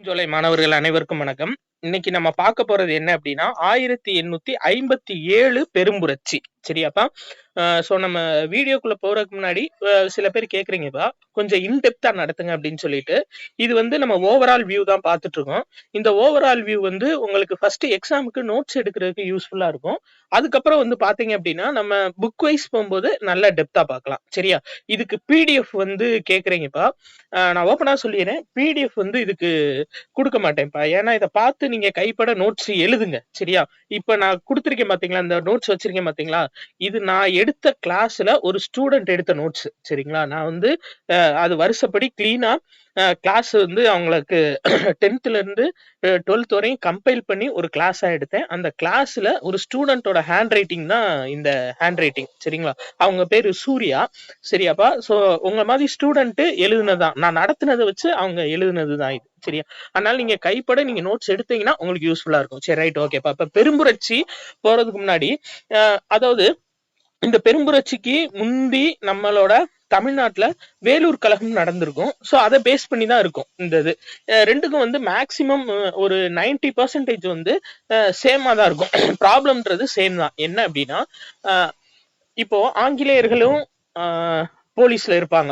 ஜூலை மாணவர்கள் அனைவருக்கும் வணக்கம். இன்னைக்கு நம்ம பார்க்க போறது என்ன அப்படின்னா 1857 பெரும்புரட்சி. சரியாப்பா? நம்ம வீடியோக்குள்ள போறதுக்கு முன்னாடி சில பேர் கேக்குறீங்கப்பா, கொஞ்சம் இன்டெப்தா நடத்துங்க அப்படின்னு சொல்லிட்டு. இது வந்து நம்ம ஓவரால் வியூ தான் பார்த்துட்டு இருக்கோம். இந்த ஓவரால் வியூ வந்து உங்களுக்கு ஃபர்ஸ்ட் எக்ஸாமுக்கு நோட்ஸ் எடுக்கிறதுக்கு யூஸ்ஃபுல்லா இருக்கும். அதுக்கப்புறம் வந்து பாத்தீங்க அப்படின்னா நம்ம புக் வைஸ் போகும்போது நல்ல டெப்தா பார்க்கலாம். சரியா? இதுக்கு பிடிஎஃப் வந்து கேக்குறீங்கப்பா. நான் ஓப்பனா சொல்லிடுறேன். பிடிஎஃப் வந்து இதுக்கு குடுக்க மாட்டேன்ப்பா. ஏன்னா இத பார்த்து நீங்க கைப்பட நோட்ஸ் எழுதுங்க. சரியா? இப்ப நான் குடுத்திருக்கேன் பாத்தீங்களா? இந்த நோட்ஸ் வச்சிருக்கேன் பாத்தீங்களா? இது நான் எடுத்த கிளாஸ்ல ஒரு ஸ்டூடண்ட் எடுத்த நோட்ஸ். சரிங்களா? நான் வந்து அது வரிசைப்படி கிளீனா கிளாஸ் வந்து அவங்களுக்கு 10th இருந்து 12th வரையும் கம்பைல் பண்ணி ஒரு கிளாஸா எடுத்தேன். அந்த கிளாஸ்ல ஒரு ஸ்டூடெண்டோட ஹேண்ட் ரைட்டிங் தான் இந்த ஹேண்ட் ரைட்டிங். சரிங்களா? அவங்க பேரு சூர்யா. சரியாப்பா? சோ உங்க மாதிரி ஸ்டூடெண்ட் எழுதுனதுதான். நான் நடத்துனதை வச்சு அவங்க எழுதுனதுதான் இது. சரியா? அதனால நீங்க கைப்பட நீங்க நோட்ஸ் எடுத்தீங்கன்னா உங்களுக்கு யூஸ்ஃபுல்லா இருக்கும். சரி, ரைட், ஓகேப்பா. இப்ப பெரும்புரட்சி போறதுக்கு முன்னாடி அதாவது இந்த பெரும்புரட்சிக்கு முந்தி நம்மளோட தமிழ்நாட்டுல வேலூர் கழகம் நடந்திருக்கும். சோ அதை பேஸ் பண்ணி தான் இருக்கும் இந்த இது. ரெண்டுக்கும் வந்து மேக்சிமம் ஒரு 90% வந்து சேமா தான் இருக்கும். ப்ராப்ளம்ன்றது சேம் தான். என்ன அப்படின்னா இப்போ ஆங்கிலேயர்களும் போலீஸ்ல இருப்பாங்க.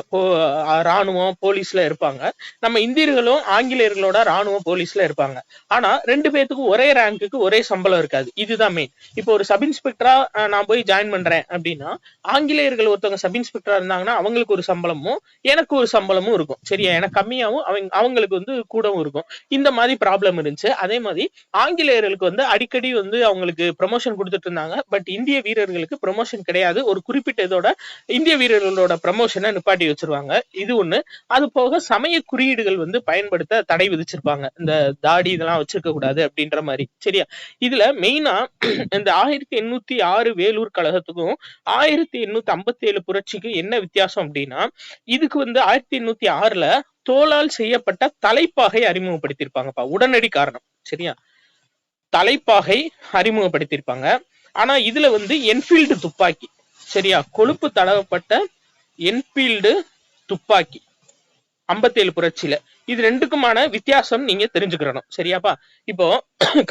ராணுவம் போலீஸ்ல இருப்பாங்க. நம்ம இந்தியர்களும் ஆங்கிலேயர்களோட ராணுவம் போலீஸ்ல இருப்பாங்க. ஆனா 2 பேத்துக்கும் ஒரே ரேங்க்குக்கு ஒரே சம்பளம் இருக்காது. இதுதான் மெயின். இப்போ ஒரு சப் இன்ஸ்பெக்டரா நான் போய் ஜாயின் பண்றேன் அப்படின்னா ஆங்கிலேயர்கள் ஒருத்தவங்க சப் இன்ஸ்பெக்டரா இருந்தாங்கன்னா அவங்களுக்கு ஒரு சம்பளமும் எனக்கு ஒரு சம்பளமும் இருக்கும். சரியா? எனக்கு கம்மியாவும் அவங்களுக்கு வந்து கூடவும் இருக்கும். இந்த மாதிரி ப்ராப்ளம் இருந்துச்சு. அதே மாதிரி ஆங்கிலேயர்களுக்கு வந்து அடிக்கடி வந்து அவங்களுக்கு ப்ரமோஷன் கொடுத்துட்டு இருந்தாங்க. பட் இந்திய வீரர்களுக்கு ப்ரமோஷன் கிடையாது. ஒரு குறிப்பிட்ட இதோட இந்திய வீரர்களோட ப்ரமோஷனை நிப்பாட்டி வச்சிருவாங்க. இது ஒண்ணு. அது போக சமய குறியீடுகள் வந்து பயன்படுத்த தடை விதிச்சிருப்பாங்க. இந்த தாடி இதெல்லாம் வச்சிருக்க கூடாது அப்படின்ற மாதிரி. சரியா? இதுல மெயினா இந்த 1806 வேலூர் கழகத்துக்கும் 1857 புரட்சிக்கு என்ன வித்தியாசம் அப்படின்னா இதுக்கு வந்து 1806ல தோளால் செய்யப்பட்ட தலைப்பாகை அறிமுகப்படுத்தியிருப்பாங்கப்பா. உடனடி காரணம். சரியா? தலைப்பாகை அறிமுகப்படுத்தியிருப்பாங்க. ஆனா இதுல வந்து என்ஃபீல்டு துப்பாக்கி. சரியா? கொழுப்பு தடவப்பட்ட என்ஃபீல்டு துப்பாக்கி 57 புரட்சியில. இது ரெண்டுக்குமான வித்தியாசம் நீங்க தெரிஞ்சுக்கணும். சரியாப்பா? இப்போ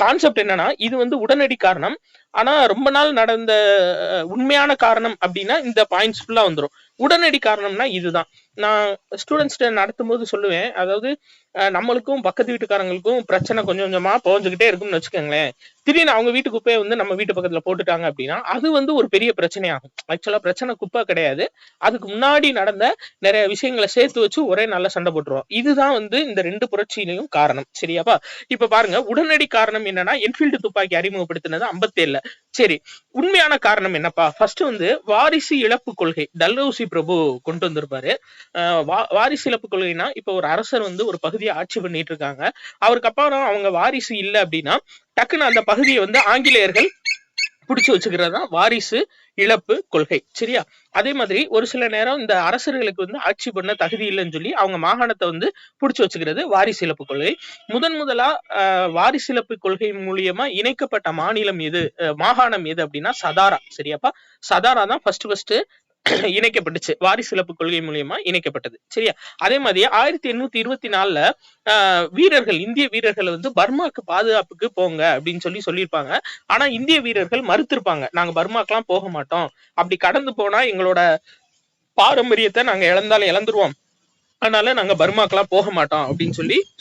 கான்செப்ட் என்னன்னா இது வந்து உடனடி காரணம். ஆனா ரொம்ப நாள் நடந்த உண்மையான காரணம் அப்படின்னா இந்த பாயிண்ட்ஸ் ஃபுல்லா வந்துடும். உடனடி காரணம்னா இதுதான். நான் ஸ்டூடெண்ட்ஸ் நடத்தும் போது சொல்லுவேன். அதாவது நம்மளுக்கும் பக்கத்து வீட்டுக்காரங்களுக்கும் பிரச்சனை கொஞ்சம் கொஞ்சமா போஞ்சுக்கிட்டே இருக்கும்னு வச்சுக்கோங்களேன். திடீர்னு அவங்க வீட்டு குப்பையை வந்து நம்ம வீட்டு பக்கத்துல போட்டுட்டாங்க அப்படின்னா அது வந்து ஒரு பெரிய பிரச்சனையாகும். ஆக்சுவலா பிரச்சனை குப்பை கிடையாது. அதுக்கு முன்னாடி நடந்த நிறைய விஷயங்களை சேர்த்து வச்சு ஒரே நல்ல சண்டை போட்டுருவோம். இதுதான் வந்து இந்த 2 புரட்சியிலையும் காரணம். சரியாப்பா? இப்ப பாருங்க, உடனடி காரணம் என்னன்னா என்ஃபீல்டு துப்பாக்கி அறிமுகப்படுத்தினது 57. சரி, உண்மையான காரணம் என்னப்பா? ஃபர்ஸ்ட் வந்து வாரிசு இழப்பு கொள்கை டல்ஹௌசி பிரபு கொண்டு வந்திருப்பாரு. வாரிசு இழப்பு கொள்கைனா இப்ப ஒரு அரசர் வந்து ஒரு பகுதியை ஆட்சி பண்ணிட்டு இருக்காங்க. அவருக்கு அப்புறம் அவங்க வாரிசு இல்லை அப்படின்னா டக்குன்னு அந்த பகுதியை வந்து ஆங்கிலேயர்கள் பிடிச்சு வச்சுக்கிறதா வாரிசு இழப்பு கொள்கை. சரியா? அதே மாதிரி ஒரு சில நேரம் இந்த அரசர்களுக்கு வந்து ஆட்சி பண்ண தகுதி இல்லைன்னு சொல்லி அவங்க மாகாணத்தை வந்து பிடிச்சு வச்சுக்கிறது வாரிசு இழப்பு கொள்கை. முதலா வாரிசு இழப்பு கொள்கை மூலியமா இணைக்கப்பட்ட மாநிலம் எது, மாகாணம் எது அப்படின்னா சதாரா. சரியாப்பா? சதாரா தான் ஃபர்ஸ்ட் இணைக்கப்பட்டுச்சு. வாரிசு இழப்பு கொள்கை மூலியமா இணைக்கப்பட்டது. சரியா? அதே மாதிரி 1824ல வீரர்கள், இந்திய வீரர்கள் வந்து பர்மாக்கு பாதுகாப்புக்கு போங்க அப்படின்னு சொல்லியிருப்பாங்க. ஆனா இந்திய வீரர்கள் மறுத்திருப்பாங்க. நாங்க பர்மாக்கெல்லாம் போக மாட்டோம். அப்படி கடந்து போனா எங்களோட பாரம்பரியத்தை நாங்க இழந்துருவோம். அதனால நாங்க பர்மாக்கெல்லாம் போக மாட்டோம் அப்படின்னு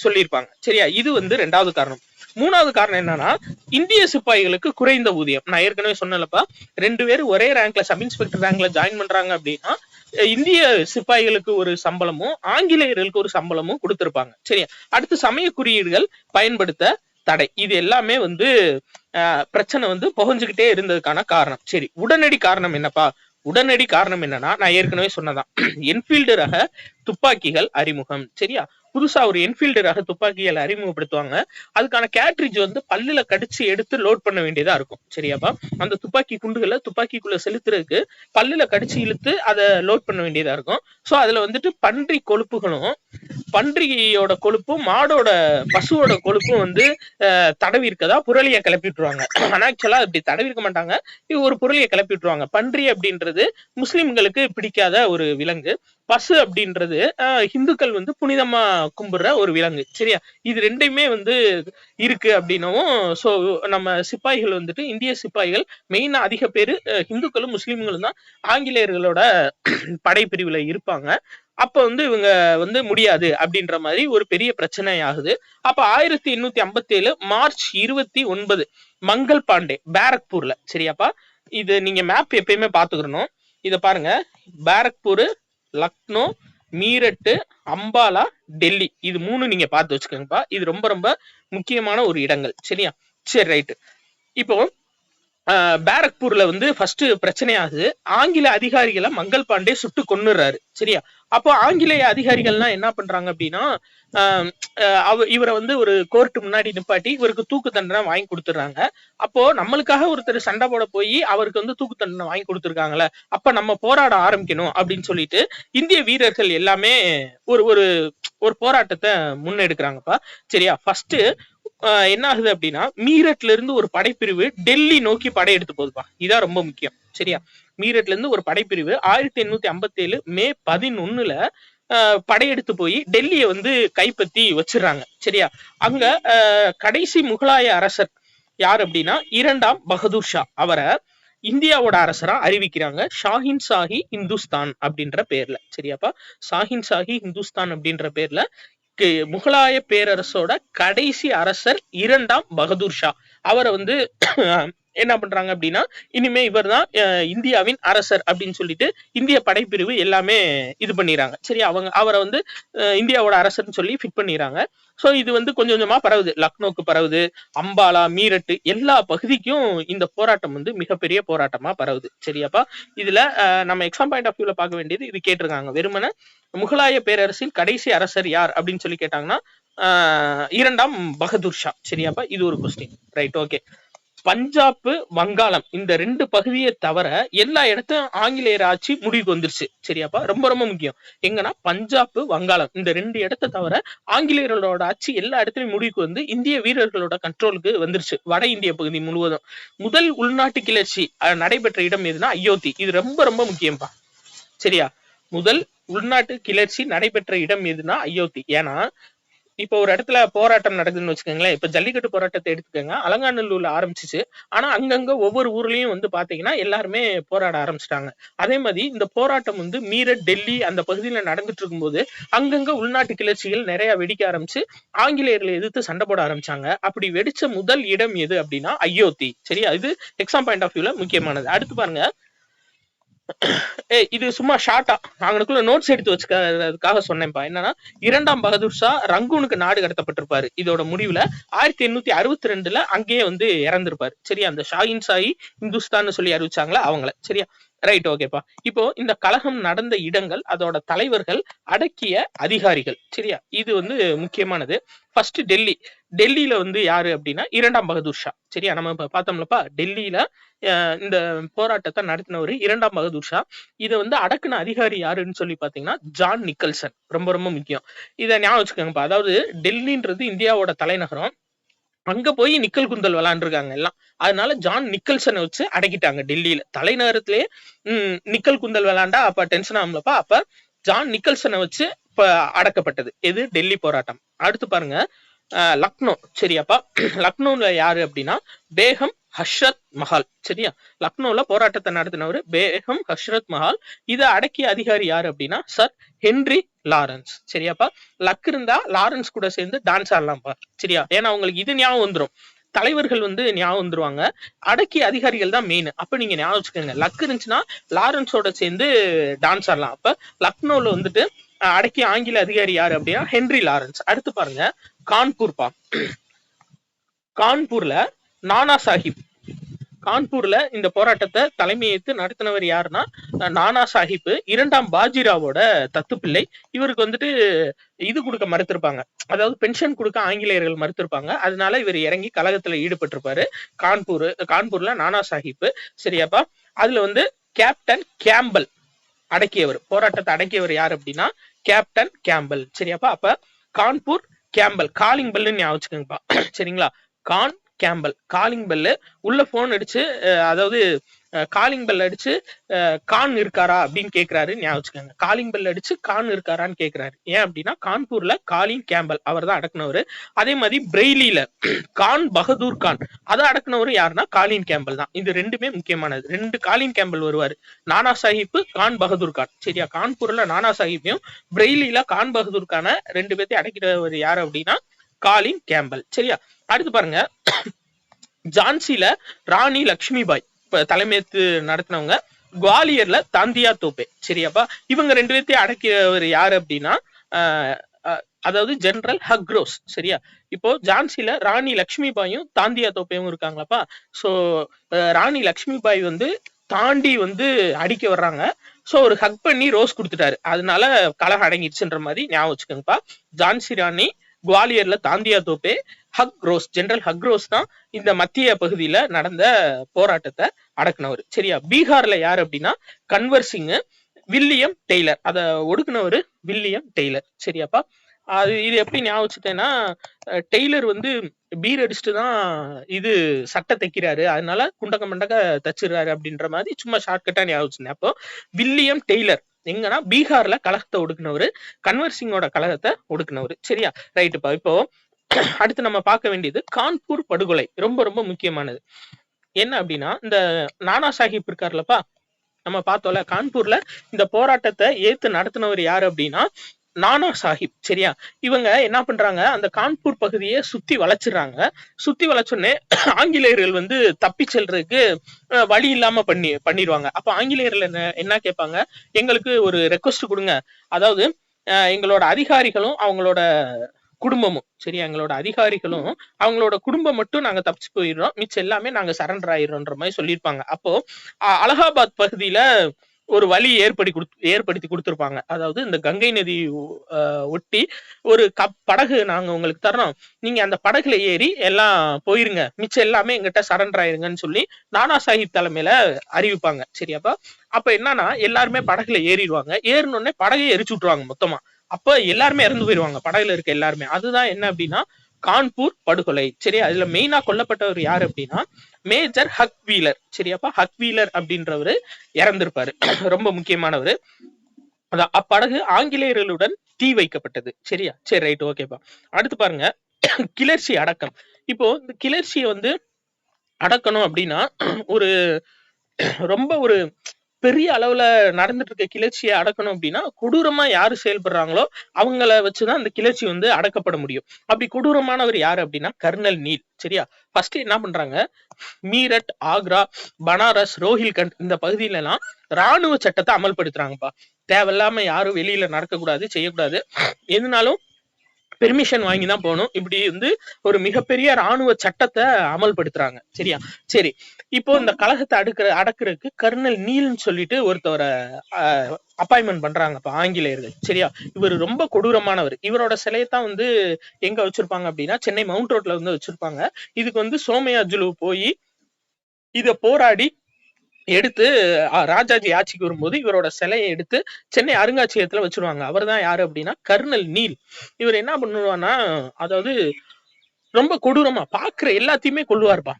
சொல்லியிருப்பாங்க. சரியா? இது வந்து 2வது காரணம். 3வது காரணம் என்னன்னா இந்திய சிப்பாய்களுக்கு குறைந்த ஊதியம். நான் ஏற்கனவே சொன்னலப்பா, 2 பேரும் ஒரே ரேங்க்ல சப் இன்ஸ்பெக்டர் ரேங்க்ல ஜாயின் பண்றாங்க அப்படின்னா இந்திய சிப்பாய்களுக்கு ஒரு சம்பளமும் ஆங்கிலேயர்களுக்கு ஒரு சம்பளமும் கொடுத்திருப்பாங்க. சரியா? அடுத்து சமய குறியீடுகள் பயன்படுத்த தடை. இது எல்லாமே வந்து பிரச்சனை வந்து புகஞ்சுக்கிட்டே இருந்ததுக்கான காரணம். சரி, உடனடி காரணம் என்னப்பா? உடனடி காரணம் என்னன்னா நான் ஏற்கனவே சொன்னதான், என்ஃபீல்டு ரக துப்பாக்கிகள் அறிமுகம். சரியா? புதுசா ஒரு என்ஃபீல்டு ரக துப்பாக்கிகளை அறிமுகப்படுத்துவாங்க. அதுக்கான கேட்ரிட்ஜ் வந்து பல்லுல கடிச்சு எடுத்து லோட் பண்ண வேண்டியதா இருக்கும். சரியாப்பா? அந்த துப்பாக்கி குண்டுகளை துப்பாக்கிக்குள்ள செலுத்துறதுக்கு பல்லுல கடிச்சு இழுத்து அதை லோட் பண்ண வேண்டியதா இருக்கும். சோ அதுல வந்துட்டு பன்றி கொழுப்புகளும் பன்றியோட கொழுப்பும் மாடோட பசுவோட கொழுப்பும் வந்து தடவி இருக்கதா புரளியை கிளப்பி விட்டுருவாங்க. ஆனா ஆக்சுவலா அப்படி தடவி இருக்க மாட்டாங்க. இது ஒரு புரளியை கிளப்பி விட்டுருவாங்க. பன்றி அப்படின்றது முஸ்லிம்களுக்கு பிடிக்காத ஒரு விலங்கு. பசு அப்படின்றது இந்துக்கள் வந்து புனிதமா கும்பிடுற ஒரு விலங்கு. சரியா? இது ரெண்டையுமே வந்து இருக்கு அப்படின்னவும், சோ நம்ம சிப்பாய்கள் வந்துட்டு இந்திய சிப்பாய்கள் மெயினா அதிக பேரு இந்துக்களும் முஸ்லிம்களும் தான் ஆங்கிலேயர்களோட படைப்பிரிவுல இருப்பாங்க. அப்ப வந்து இவங்க வந்து முடியாது அப்படின்ற மாதிரி ஒரு பெரிய பிரச்சனை ஆகுது. அப்ப 1857 மார்ச் 29 மங்கள் பாண்டே பேரக்பூர்ல, சரியாப்பா? இது நீங்க மேப் எப்பயுமே பாத்துக்கணும். இத பாருங்க, பேரக்பூர், லக்னோ, மீரட், அம்பாலா, டெல்லி, இது 3 நீங்க பார்த்து வச்சுக்கோங்கப்பா. இது ரொம்ப ரொம்ப முக்கியமான ஒரு இடங்கள். சரியா? சரி, ரைட். இப்போ பேரக்பூர்ல வந்து ஃபர்ஸ்ட் பிரச்சனை ஆகுது. ஆங்கில அதிகாரிகளை மங்கள் பாண்டே சுட்டு கொன்னுறாரு. சரியா? அப்போ ஆங்கிலேய அதிகாரிகள்லாம் என்ன பண்றாங்க அப்படின்னா, இவரை வந்து ஒரு கோர்ட் முன்னாடி நிப்பாட்டி இவருக்கு தூக்கு தண்டனை வாங்கி கொடுத்துறாங்க. அப்போ நம்மளுக்காக ஒருத்தர் சண்டை போட போய் அவருக்கு வந்து தூக்கு தண்டனை வாங்கி கொடுத்துருக்காங்கல்ல, அப்ப நம்ம போராட ஆரம்பிக்கணும் அப்படின்னு சொல்லிட்டு இந்திய வீரர்கள் எல்லாமே ஒரு ஒரு ஒரு போராட்டத்தை முன்னெடுக்கிறாங்கப்பா. சரியா? ஃபர்ஸ்ட் என்ன ஆகுது அப்படின்னா, மீரட்ல இருந்து ஒரு படைப்பிரிவு டெல்லி நோக்கி படையெடுத்து போகுதுப்பா. இதான் ரொம்ப முக்கியம். சரியா? மீரட்ல இருந்து ஒரு படைப்பிரிவு 1857 மே 11ல படையெடுத்து போய் டெல்லியை வந்து கைப்பற்றி வச்சிடறாங்க. சரியா? அங்க கடைசி முகலாய அரசர் யார் அப்படின்னா 2ஆம் பகதூர் ஷா. அவரை இந்தியாவோட அரசரா அறிவிக்கிறாங்க, ஷாஹின் ஷாஹி இந்துஸ்தான் அப்படின்ற பேர்ல. சரியாப்பா? ஷாஹின் ஷாஹி இந்துஸ்தான் அப்படின்ற பேர்ல முகலாய பேரரசோட கடைசி அரசர் 2ஆம் பகதூர் ஷா. அவரை வந்து என்ன பண்றாங்க அப்படின்னா, இனிமே இவர் தான் இந்தியாவின் அரசர் அப்படின்னு சொல்லிட்டு இந்திய படைப்பிரிவு எல்லாமே இது பண்ணிடுறாங்க. சரி, அவரை வந்து இந்தியாவோட அரசர்னு சொல்லி ஃபிட் பண்ணிடுறாங்க. சோ இது வந்து கொஞ்சம் கொஞ்சமா பரவுது, லக்னோக்கு பரவுது, அம்பாலா, மீரட் எல்லா பகுதிக்கும் இந்த போராட்டம் வந்து மிகப்பெரிய போராட்டமா பரவுது. சரியாப்பா? இதுல நம்ம எக்ஸாம் பாயிண்ட் ஆஃப் வியூல பார்க்க வேண்டியது, இது கேட்டிருக்காங்க, வெறுமன முகலாய பேரரசின் கடைசி அரசர் யார் அப்படின்னு சொல்லி கேட்டாங்கன்னா 2ஆம் பகதூர் ஷா. சரியாப்பா? இது ஒரு கொஸ்டின். Right, okay. பஞ்சாப், வங்காளம் இந்த 2 பகுதியை தவிர எல்லா இடத்தையும் ஆங்கிலேயர் ஆட்சி முடிவுக்கு வந்துருச்சு. சரியாப்பா? ரொம்ப ரொம்ப முக்கியம். எங்கன்னா பஞ்சாப், வங்காளம் இந்த 2 இடத்தை தவிர ஆங்கிலேயர்களோட ஆட்சி எல்லா இடத்துலயும் முடிவுக்கு வந்து இந்திய வீரர்களோட கண்ட்ரோலுக்கு வந்துருச்சு, வட இந்திய பகுதி முழுவதும். முதல் உள்நாட்டு கிளர்ச்சி நடைபெற்ற இடம் எதுனா அயோத்தி. இது ரொம்ப ரொம்ப முக்கியம்பா. சரியா? முதல் உள்நாட்டு கிளர்ச்சி நடைபெற்ற இடம் எதுனா அயோத்தி. ஏன்னா இப்போ ஒரு இடத்துல போராட்டம் நடக்குதுன்னு வச்சுக்கோங்களேன். இப்ப ஜல்லிக்கட்டு போராட்டத்தை எடுத்துக்கோங்க, அலங்காநல்லூர்ல ஆரம்பிச்சிச்சு. ஆனா அங்கங்க ஒவ்வொரு ஊர்லயும் வந்து பாத்தீங்கன்னா எல்லாருமே போராட ஆரம்பிச்சிட்டாங்க. அதே மாதிரி இந்த போராட்டம் வந்து மீரட், டெல்லி அந்த பகுதியில நடந்துட்டு இருக்கும்போது அங்கங்க உள்நாட்டு கிளர்ச்சிகள் நிறைய வெடிக்க ஆரம்பிச்சு ஆங்கிலேயர்களை எதிர்த்து சண்டை போட ஆரம்பிச்சாங்க. அப்படி வெடிச்ச முதல் இடம் எது அப்படின்னா அயோத்தி. சரியா? இது எக்ஸாம் பாயிண்ட் ஆஃப் வியூல முக்கியமானது. அடுத்து பாருங்க, இது சும்மா ஷார்ட்டா அவங்களுக்குள்ள நோட்ஸ் எடுத்து வச்சுக்கிறதுக்காக சொன்னேன்ப்பா. என்னன்னா 2ஆம் பகதூர் ஷா ரங்கூனுக்கு நாடு கடத்தப்பட்டிருப்பாரு. இதோட முடிவுல 1862ல அங்கேயே வந்து இறந்திருப்பாரு. சரியா? அந்த ஷாஹின் ஷாஹி இந்துஸ்தான் சொல்லி அறிவிச்சாங்களா அவங்கள. சரியா? ரைட், ஓகேப்பா. இப்போ இந்த கழகம் நடந்த இடங்கள், அதோட தலைவர்கள், அடக்கிய அதிகாரிகள். சரியா? இது வந்து முக்கியமானது. ஃபர்ஸ்ட் டெல்லி. டெல்லியில வந்து யாரு அப்படின்னா 2ஆம் பகதூர் ஷா. சரியா? நம்ம இப்ப பார்த்தோம்லப்பா, டெல்லியில இந்த போராட்டத்தை நடத்தினவர் 2ஆம் பகதூர் ஷா. இதை வந்து அடக்குன அதிகாரி யாருன்னு சொல்லி பாத்தீங்கன்னா ஜான் நிக்கல்சன். ரொம்ப ரொம்ப முக்கியம், இதை ஞாபகம் வச்சுக்கோங்கப்பா. அதாவது டெல்லின்றது இந்தியாவோட தலைநகரம். அங்க போய் நிக்கல் குந்தல் விளையாண்டுருக்காங்க எல்லாம். அதனால ஜான் நிக்கல்சனை வச்சு அடக்கிட்டாங்க டெல்லியில. தலைநகரத்திலேயே நிக்கல் குந்தல் விளையாண்டா அப்ப டென்ஷன் ஆகும்லப்பா. அப்ப ஜான் நிக்கல்சனை வச்சு இப்ப அடக்கப்பட்டது எது? டெல்லி போராட்டம். அடுத்து பாருங்க, லக்னோ. சரியாப்பா? லக்னோல யாரு அப்படின்னா பேகம் ஹஷ்ரத் மஹால். சரியா? லக்னோல போராட்டத்தை நடத்தினவர் பேகம் ஹஷ்ரத் மஹால். இதை அடக்கிய அதிகாரி யாரு அப்படின்னா சர் ஹென்றி லாரன்ஸ். சரியாப்பா? லக் இருந்தா லாரன்ஸ் கூட சேர்ந்து டான்ஸ் ஆடலாம்ப்பா. சரியா? ஏன்னா உங்களுக்கு இது ஞாபகம் வந்துடும், தலைவர்கள் வந்து ஞாபகம் வந்துருவாங்க, அடக்கிய அதிகாரிகள் தான் மெயின். அப்ப நீங்க ஞாபகம் வச்சுக்கோங்க, லக் இருந்துச்சுன்னா லாரன்ஸோட சேர்ந்து டான்ஸ் ஆடலாம். அப்ப லக்னோல வந்துட்டு அடக்கிய ஆங்கில அதிகாரி யாரு அப்படின்னா ஹென்றி லாரன்ஸ். அடுத்து பாருங்க, கான்பூர் பா. கான்பூர்ல நானா சாஹிப். கான்பூர்ல இந்த போராட்டத்தை தலைமையேற்று நடத்தினவர் யாருன்னா நானா சாஹிப், 2ஆம் பாஜிராவோட தத்து பிள்ளை. இவருக்கு வந்துட்டு இது கொடுக்க மறுத்திருப்பாங்க, அதாவது பென்ஷன் கொடுக்க ஆங்கிலேயர்கள் மறுத்திருப்பாங்க. அதனால இவர் இறங்கி கழகத்துல ஈடுபட்டிருப்பாரு. கான்பூர்ல நானா சாஹிப். சரியாப்பா? அதுல வந்து கேப்டன் கேம்பல் அடக்கியவர், போராட்டத்தை அடக்கியவர் யார் அப்படின்னா கேப்டன் கேம்பல். சரியாப்பா? அப்ப கான்பூர் கேம்பல், காலிங் பெல்னு ஞாபகம் வச்சுக்கோங்கப்பா. சரிங்களா? கான் கேம்பல். காலிங் பெல்லு உள்ள போன் அடிச்சு அதாவது காலிங் பெல் அடிச்சு கான் இருக்காரா அப்படின்னு கேக்குறாரு. ஞாபகம் வச்சுக்கோங்க. காலிங் பெல் அடிச்சு கான் இருக்காரான்னு கேக்குறாரு. ஏன் அப்படின்னா கான்பூர்ல காலிங் கேம்பல் அவர் தான் அடக்குனவரு. அதே மாதிரி பிரெய்லியில கான் பகதூர் கான் அதை அடக்குனவரு யாருன்னா காலின் கேம்பல் தான். இது ரெண்டுமே முக்கியமானது. 2 காலின் கேம்பல் வருவாரு. நானா சாஹிப், கான் பகதூர் கான். சரியா? கான்பூர்ல நானா சாஹிப்பையும் பிரெய்லியில கான் பகதூர் கான 2 பேர்த்தையும் அடக்கிறவர் யாரு அப்படின்னா காலின் கேம்பல். சரியா? அடுத்து பாருங்க, ஜான்சில ராணி லக்ஷ்மிபாய் இப்ப தலைமையேற்று நடத்தினவங்க. குவாலியர்ல தாந்தியா தோப்பே. சரியாப்பா? இவங்க 2 பேர்த்தையும் அடக்கியவர் யாரு அப்படின்னா அதாவது ஜெனரல் ஹக்ரோஸ். சரியா? இப்போ ஜான்சில ராணி லக்ஷ்மிபாயும் தாந்தியா தோப்பையும் இருக்காங்களாப்பா. சோ ராணி லக்ஷ்மிபாய் வந்து தாண்டி வந்து அடிக்க வர்றாங்க. சோ ஒரு ஹக் பண்ணி ரோஸ் கொடுத்துட்டாரு. அதனால கலகம் அடங்கிடுச்சுன்ற மாதிரி ஞாபகம் வச்சுக்கோங்கப்பா. ஜான்சி ராணி, குவாலியர்ல Tantia Tope, Hugh Rose, general Hugh Rose தான் இந்த மத்திய பகுதியில நடந்த போராட்டத்தை அடக்குனவர். சரியா? பீகார்ல யாரு அப்படின்னா கன்வர் சிங், வில்லியம் டெய்லர். அத ஒடுக்குனவர் வில்லியம் டெய்லர். சரியாப்பா? இது எப்படி ஞாபகம் வச்சுட்டேன்னா டெய்லர் வந்து பீர் அடிச்சுட்டு தான் இது சட்டை தைக்கிறாரு, அதனால குண்டக்க மண்டக்க தச்சிடுறாரு அப்படின்ற மாதிரி சும்மா ஷார்ட்கட்டா ஞாபகம் வச்சிருந்தேன். அப்போ வில்லியம் டெய்லர் எங்கன்னா பீகார்ல கழகத்தை ஒடுக்குனவரு, கன்வர் சிங்கோட கழகத்தை ஒடுக்குனவரு. சரியா? ரைட்டுப்பா. இப்போ அடுத்து நம்ம பார்க்க வேண்டியது கான்பூர் படுகொலை. ரொம்ப ரொம்ப முக்கியமானது. என்ன அப்படின்னா இந்த நானா சாஹிப் இருக்காருலப்பா, நம்ம பார்த்தோம்ல கான்பூர்ல இந்த போராட்டத்தை ஏத்து நடத்தினவர் யாரு அப்படின்னா நானா சாஹிப். சரியா? இவங்க என்ன பண்றாங்க, அந்த கான்பூர் பகுதியை சுத்தி வளைச்சிடுறாங்க. சுத்தி வளைச்சோடனே ஆங்கிலேயர்கள் வந்து தப்பி செல்றதுக்கு வழி இல்லாம பண்ணிடுவாங்க. அப்ப ஆங்கிலேயர்கள் என்ன கேட்பாங்க, எங்களுக்கு ஒரு ரெக்வஸ்ட் கொடுங்க. அதாவது எங்களோட அதிகாரிகளும் அவங்களோட குடும்பமும், சரியா, எங்களோட அதிகாரிகளும் அவங்களோட குடும்பம் மட்டும் நாங்க தப்பிச்சு போயிடுறோம், மிச்சம் எல்லாமே நாங்க சரண்டர் ஆயிடுறோன்ற மாதிரி சொல்லியிருப்பாங்க. அப்போ அலகாபாத் பகுதியில ஒரு வழி ஏற்படுத்தி கொடுத்திருப்பாங்க. அதாவது இந்த கங்கை நதி ஒட்டி ஒரு படகு நாங்க உங்களுக்கு தர்றோம், நீங்க அந்த படகுல ஏறி எல்லாம் போயிருங்க, மிச்சம் எல்லாமே எங்கிட்ட சரண்டர் ஆயிருங்கன்னு சொல்லி நானா சாஹிப் தலைமையில அறிவிப்பாங்க. சரியாப்பா? அப்ப என்னன்னா எல்லாருமே படகுல ஏறிடுவாங்க. ஏறினோடனே படகை எரிச்சு விட்டுருவாங்க மொத்தமா. அப்ப எல்லாருமே இறந்து போயிருவாங்க, படகுல இருக்க எல்லாருமே. அதுதான் என்ன அப்படின்னா கான்பூர் படுகொலை. சரியா? இதுல மெயினா கொல்லப்பட்டவர் யாரு அப்படின்னா மேஜர் ஹக் வீலர். சரியாப்பா? ஹக் வீலர் அப்படின்றவரு இறந்திருப்பாரு. ரொம்ப முக்கியமானவரு. அதான் அப்படகு ஆங்கிலேயர்களுடன் தீ வைக்கப்பட்டது. சரியா? சரி, ரைட், ஓகேப்பா. அடுத்து பாருங்க, கிளர்ச்சி அடக்கம். இப்போ இந்த கிளர்ச்சியை வந்து அடக்கணும் அப்படின்னா ஒரு ரொம்ப ஒரு பெரிய அளவுல நடந்துட்டு இருக்க கிளர்ச்சியை அடக்கணும் அப்படின்னா கொடூரமா யாரு செயல்படுறாங்களோ அவங்கள வச்சுதான் அந்த கிளர்ச்சி வந்து அடக்கப்பட முடியும். அப்படி கொடூரமானவர் யாரு அப்படின்னா கர்னல் நீல். சரியா? ஃபர்ஸ்ட் என்ன பண்றாங்க, மீரட், ஆக்ரா, பனாரஸ், ரோஹில்கண்ட் இந்த பகுதியில எல்லாம் ராணுவ சட்டத்தை அமல்படுத்துறாங்கப்பா. தேவையில்லாம யாரும் வெளியில நடக்கக்கூடாது, செய்யக்கூடாது, எதுனாலும் பெர்மிஷன் வாங்கி தான் போகணும். இப்படி வந்து ஒரு மிகப்பெரிய ராணுவ சட்டத்தை அமல்படுத்துறாங்க. சரியா? சரி, இப்போ இந்த கழகத்தை அடக்குறதுக்கு கர்னல் நீல்னு சொல்லிட்டு ஒருத்தவரை அப்பாயின்மெண்ட் பண்றாங்க ஆங்கிலேயர்கள். சரியா? இவர் ரொம்ப கொடூரமானவர். இவரோட சிலையத்தான் வந்து எங்க வச்சிருப்பாங்க அப்படின்னா சென்னை மவுண்ட் ரோட்ல வந்து வச்சிருப்பாங்க. இதுக்கு வந்து சோமயாஜுலு போய் இத போராடி எடுத்து ராஜாஜி ஆட்சிக்கு வரும்போது இவரோட சிலையை எடுத்து சென்னை அருங்காட்சியகத்துல வச்சிருவாங்க. அவர் தான் யாரு அப்படின்னா கர்னல் நீல். இவர் என்ன பண்ணுவான்னா அதாவது ரொம்ப கொடூரமா பாக்குற எல்லாத்தையுமே கொல்லுவாருப்பா.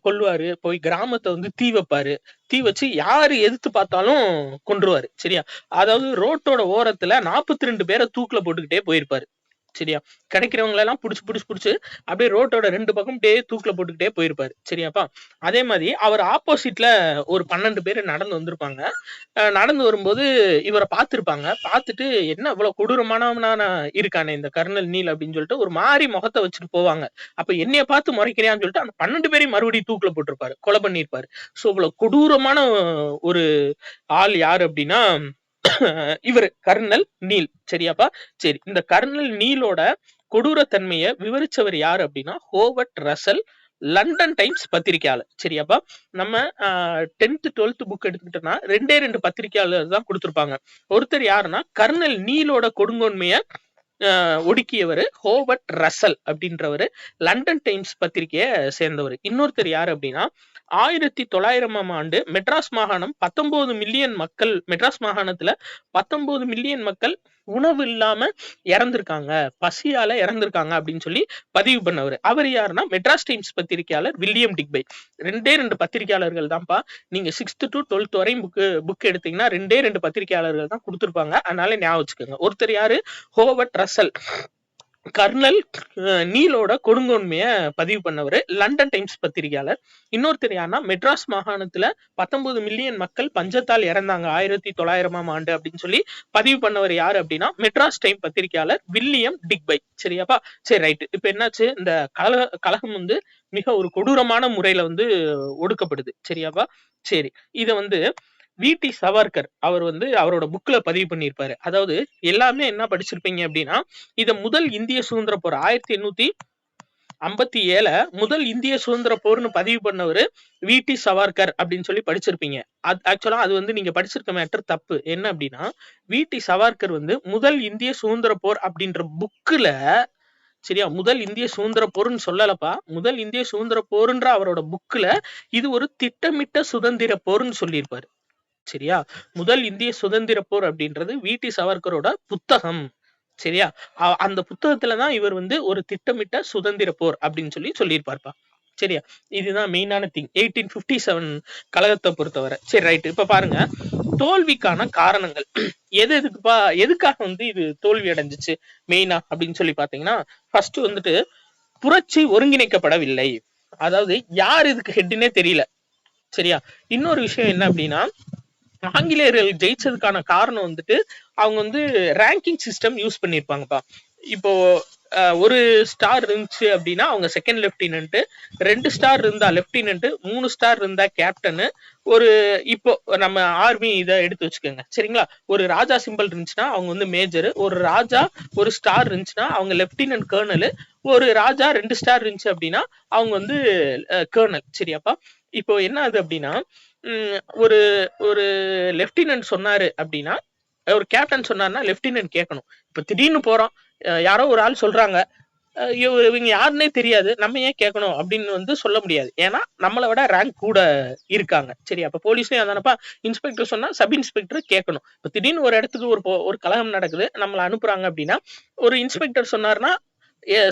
கொல்லுவாரு. போய் கிராமத்தை வந்து தீ வைப்பாரு. தீ வச்சு யாரு எதிர்த்து பார்த்தாலும் கொன்றுவாரு. சரியா? அதாவது ரோட்டோட ஓரத்துல 42 பேரை தூக்குல போட்டுக்கிட்டே போயிருப்பாரு. சரியா? கிடைக்கிறவங்க எல்லாம் புடிச்சு அப்படியே ரோட்டோட 2 பக்கம் தூக்குல போட்டுக்கிட்டே போயிருப்பாரு. சரியாப்பா? அதே மாதிரி அவர் ஆப்போசிட்ல ஒரு 12 பேர் நடந்து வந்திருப்பாங்க. நடந்து வரும்போது இவரை பார்த்திருப்பாங்க. பார்த்துட்டு என்ன இவ்வளவு கொடூரமானவனா இருக்கானே இந்த கர்னல் நீல் அப்படின்னு சொல்லிட்டு ஒரு மாதிரி முகத்தை வச்சுட்டு போவாங்க. அப்ப என்னைய பார்த்து முறைக்கிறியான்னு சொல்லிட்டு அந்த 12 பேரையும் மறுபடியும் தூக்குல போட்டிருப்பாரு, கொலை பண்ணிருப்பாரு. சோ இவ்வளவு கொடூரமான ஒரு ஆள் யாரு அப்படின்னா இவர் கர்னல் நீல். சரியாப்பா? சரி, இந்த கர்னல் நீலோட கொடூரத்தன்மையை விவரிச்சவர் யாரு அப்படின்னா ஹோவர்ட் ரசல், லண்டன் டைம்ஸ் பத்திரிகையாளர். சரியாப்பா? நம்ம 10th 12th புக் எடுத்துக்கிட்டோம்னா 2 பத்திரிகையாளர் தான் கொடுத்திருப்பாங்க. ஒருத்தர் யாருன்னா கர்னல் நீலோட கொடுங்கோன்மைய ஒடுக்கியவர் ஹோவர்ட் ரசல் அப்படின்றவரு, லண்டன் டைம்ஸ் பத்திரிகையை சேர்ந்தவர். இன்னொருத்தர் யாரு அப்படின்னா 1900ஆம் ஆண்டு மெட்ராஸ் மாகாணம் 19 மில்லியன் மக்கள், மெட்ராஸ் மாகாணத்துல 19 மில்லியன் மக்கள் உணவு இல்லாம இறந்திருக்காங்க, பசியால இறந்திருக்காங்க அப்படின்னு சொல்லி பதிவு பண்ணவர். அவர் யாருன்னா மெட்ராஸ் டைம்ஸ் பத்திரிகையாளர் வில்லியம் டிக்பை. 2 பத்திரிகையாளர்கள் தான்ப்பா. நீங்க 6th to 12th வரையும் புக் எடுத்தீங்கன்னா 2 பத்திரிகையாளர்கள் தான் கொடுத்திருப்பாங்க. அதனால ஞாபகம் வச்சுக்கோங்க. ஒருத்தர் யாரு, ஹோவர்ட் ரசல், கர்னல் நீலோட கொடுங்கோன்மைய பதிவு பண்ணவர், லண்டன் டைம்ஸ் பத்திரிகையாளர். இன்னொருத்தர் யாருன்னா மெட்ராஸ் மாகாணத்துல 19 மில்லியன் மக்கள் பஞ்சத்தால் இறந்தாங்க 1900ஆம் ஆண்டு அப்படின்னு சொல்லி பதிவு பண்ணவர் யாரு அப்படின்னா மெட்ராஸ் டைம் பத்திரிகையாளர் வில்லியம் டிக்பை. சரியாப்பா? சரி, ரைட். இப்ப என்னாச்சு, இந்த கழகம் வந்து மிக ஒரு கொடூரமான முறையில வந்து ஒடுக்கப்படுது. சரியாப்பா? சரி, இத வந்து வி.டி. சவர்கர் அவர் வந்து அவரோட புக்ல பதிவு பண்ணியிருப்பாரு. அதாவது எல்லாமே என்ன படிச்சிருப்பீங்க அப்படின்னா, இத முதல் இந்திய சுதந்திர போர் 1857 முதல் இந்திய சுதந்திர போர்னு பதிவு பண்ணவரு வி.டி. சவர்கர் அப்படின்னு சொல்லி படிச்சிருப்பீங்க. ஆக்சுவலா அது வந்து நீங்க படிச்சிருக்க மேட்டர் தப்பு. என்ன அப்படின்னா, வி.டி. சவர்கர் வந்து முதல் இந்திய சுதந்திர போர் அப்படின்ற புக்ல, சரியா, முதல் இந்திய சுதந்திர போர்னு சொல்லலப்பா, முதல் இந்திய சுதந்திர போர்ன்ற அவரோட புக்ல இது ஒரு திட்டமிட்ட சுதந்திர போர்னு சொல்லியிருப்பாரு. சரியா? முதல் இந்திய சுதந்திர போர் அப்படின்றது வி.டி. சவர்கரோட புத்தகம். சரியா? அந்த புத்தகத்துலதான் இவர் வந்து ஒரு திட்டமிட்ட சுதந்திர போர் அப்படின்னு சொல்லி சொல்லியிருப்பார்ப்பா. சரியா? இதுதான் மெயினான திங் 1857 கழகத்தை பொறுத்தவரை. சரி, ரைட். இப்ப பாருங்க, தோல்விக்கான காரணங்கள் எதுக்காக வந்து இது தோல்வி அடைஞ்சிச்சு மெயினா அப்படின்னு சொல்லி பாத்தீங்கன்னா, ஃபர்ஸ்ட் வந்துட்டு புரட்சி ஒருங்கிணைக்கப்படவில்லை. அதாவது யார் இதுக்கு ஹெட்னே தெரியல. சரியா? இன்னொரு விஷயம் என்ன அப்படின்னா, ஆங்கிலேயர்கள் ஜெயிச்சதுக்கான காரணம் வந்துட்டு அவங்க வந்து ரேங்கிங் சிஸ்டம் யூஸ் பண்ணிருப்பாங்கப்பா. இப்போ ஒரு ஸ்டார் இருந்துச்சு அப்படின்னா அவங்க செகண்ட் லெப்டினன்ட், 2 ஸ்டார் இருந்தா லெப்டினன்ட், 3 ஸ்டார் இருந்தா கேப்டன். ஒரு இப்போ நம்ம ஆர்மி இதை எடுத்து வச்சுக்கோங்க. சரிங்களா? ஒரு ராஜா சிம்பிள் இருந்துச்சுன்னா அவங்க வந்து மேஜர், ஒரு ராஜா ஒரு ஸ்டார் இருந்துச்சுன்னா அவங்க லெப்டினன்ட் கர்னல், ஒரு ராஜா 2 ஸ்டார் இருந்துச்சு அப்படின்னா அவங்க வந்து கர்னல். சரியாப்பா? இப்போ என்ன ஆகுது அப்படின்னா, ஒரு ஒரு லெப்டினன்ட் சொன்னாரு அப்படின்னா, ஒரு கேப்டன் சொன்னாருன்னா லெப்டினன்ட் கேட்கணும். இப்ப திடீர்னு போறோம், யாரோ ஒரு ஆள் சொல்றாங்க, இவங்க யாருன்னே தெரியாது, நம்ம ஏன் கேட்கணும் அப்படின்னு வந்து சொல்ல முடியாது. ஏன்னா நம்மளை விட ரேங்க் கூட இருக்காங்க. சரி, அப்ப போலீஸ்லயும் அதானப்பா, இன்ஸ்பெக்டர் சொன்னா சப் இன்ஸ்பெக்டர் கேட்கணும். இப்ப திடீர்னு ஒரு இடத்துக்கு ஒரு கலகம் நடக்குது, நம்மளை அனுப்புறாங்க அப்படின்னா ஒரு இன்ஸ்பெக்டர் சொன்னாருன்னா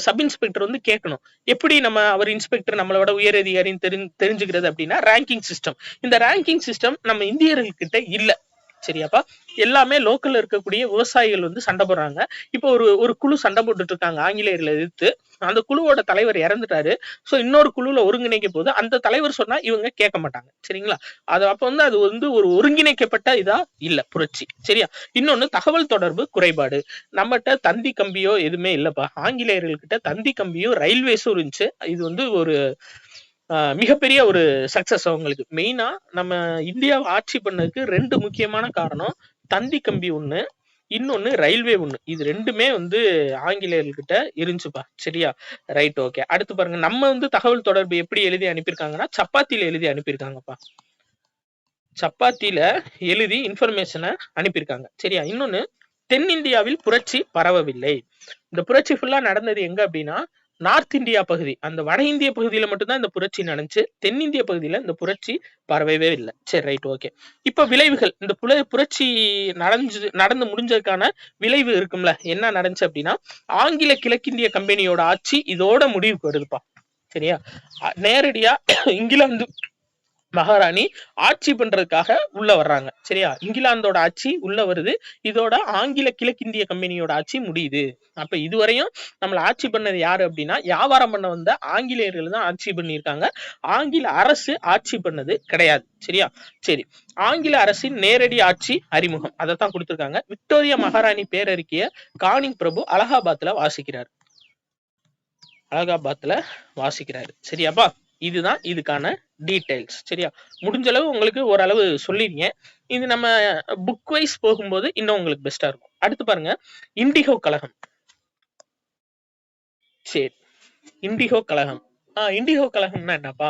சப் இன்ஸ்பெக்டர் வந்து கேட்கணும். எப்படி நம்ம அவர் இன்ஸ்பெக்டர் நம்மளோட உயர் அதிகாரின்னு தெரிஞ்சுக்கிறது அப்படின்னா ரேங்கிங் சிஸ்டம். இந்த ரேங்கிங் சிஸ்டம் நம்ம இந்தியர்கள்கிட்ட இல்ல. சரியாப்பா? எல்லாமே லோக்கல்ல இருக்கக்கூடிய விவசாயிகள் வந்து சண்டை போடுறாங்க. இப்போ ஒரு குழு சண்டை போட்டுட்டு இருக்காங்க ஆங்கிலேயர்களை எதிர்த்து. அந்த குழுவோட தலைவர் இறந்துட்டாரு. சோ இன்னொரு குழுல ஒருங்கிணைக்க போது அந்த தலைவர் சொன்னா இவங்க கேட்க மாட்டாங்க. சரிங்களா? அது அப்ப வந்து அது வந்து ஒரு ஒருங்கிணைக்கப்பட்ட இதா இல்ல புரட்சி. சரியா? இன்னொன்னு தகவல் தொடர்பு குறைபாடு. நம்மகிட்ட தந்தி கம்பியோ எதுவுமே இல்லப்பா. ஆங்கிலேயர்கள்கிட்ட தந்தி கம்பியும் ரயில்வேஸும் இருந்துச்சு. இது வந்து ஒரு மிகப்பெரிய ஒரு சக்சஸ் அவங்களுக்கு. மெயினா நம்ம இந்தியாவை ஆட்சி பண்ணதுக்கு 2 முக்கியமான காரணம், தந்தி கம்பி ஒண்ணு, இன்னொன்னு ரயில்வே ஒண்ணு. இது 2மே வந்து ஆங்கிலேயர்கிட்ட இருந்துச்சுப்பா. சரியா? Right, okay. அடுத்து பாருங்க, நம்ம வந்து தகவல் தொடர்பு எப்படி எழுதி அனுப்பியிருக்காங்கன்னா சப்பாத்தில எழுதி அனுப்பியிருக்காங்கப்பா. சப்பாத்தில எழுதி இன்ஃபர்மேஷனை அனுப்பியிருக்காங்க. சரியா? இன்னொன்னு, தென்னிந்தியாவில் புரட்சி பரவவில்லை. இந்த புரட்சி ஃபுல்லா நடந்தது எங்க அப்படின்னா நார்த் இந்தியா பகுதி, அந்த வட இந்திய பகுதியில மட்டும்தான் இந்த புரட்சி நடந்துச்சு. தென்னிந்திய பகுதியில இந்த புரட்சி பரவவே இல்லை. சரி, ரைட், ஓகே. இப்ப விளைவுகள், இந்த புரட்சி நடந்து முடிஞ்சதுக்கான விளைவு இருக்கும்ல, என்ன நடந்துச்சு அப்படின்னா, ஆங்கில கிழக்கிந்திய கம்பெனியோட ஆட்சி இதோட முடிவுக்கு வருதுப்பா. சரியா? நேரடியா இங்கிலாந்து மகாராணி ஆட்சி பண்றதுக்காக உள்ள வர்றாங்க. சரியா? இங்கிலாந்தோட ஆட்சி உள்ள வருது. இதோட ஆங்கில கிழக்கிந்திய கம்பெனியோட ஆட்சி முடியுது. அப்ப இதுவரையும் நம்மள ஆட்சி பண்ணது யாரு அப்படின்னா வியாபாரம் பண்ண வந்த ஆங்கிலேயர்கள் தான் ஆட்சி பண்ணியிருக்காங்க. ஆங்கில அரசு ஆட்சி பண்ணது கிடையாது. சரியா? சரி, ஆங்கில அரசின் நேரடி ஆட்சி அறிமுகம் அதைத்தான் கொடுத்திருக்காங்க. விக்டோரியா மகாராணி பேரறிக்கைய கானிங் பிரபு அலகாபாத்ல வாசிக்கிறாரு. சரியாப்பா? இதுதான் இதுக்கான டீடைல்ஸ். சரியா? முடிஞ்ச அளவு உங்களுக்கு ஓரளவு சொல்லிருங்க. இது நம்ம புக் வைஸ் போகும்போது இன்னும் உங்களுக்கு பெஸ்டா இருக்கும். அடுத்து பாருங்க, இண்டிகோ கழகம். சரி, இண்டிகோ கழகம். இண்டிகோ கழகம்னா என்னப்பா?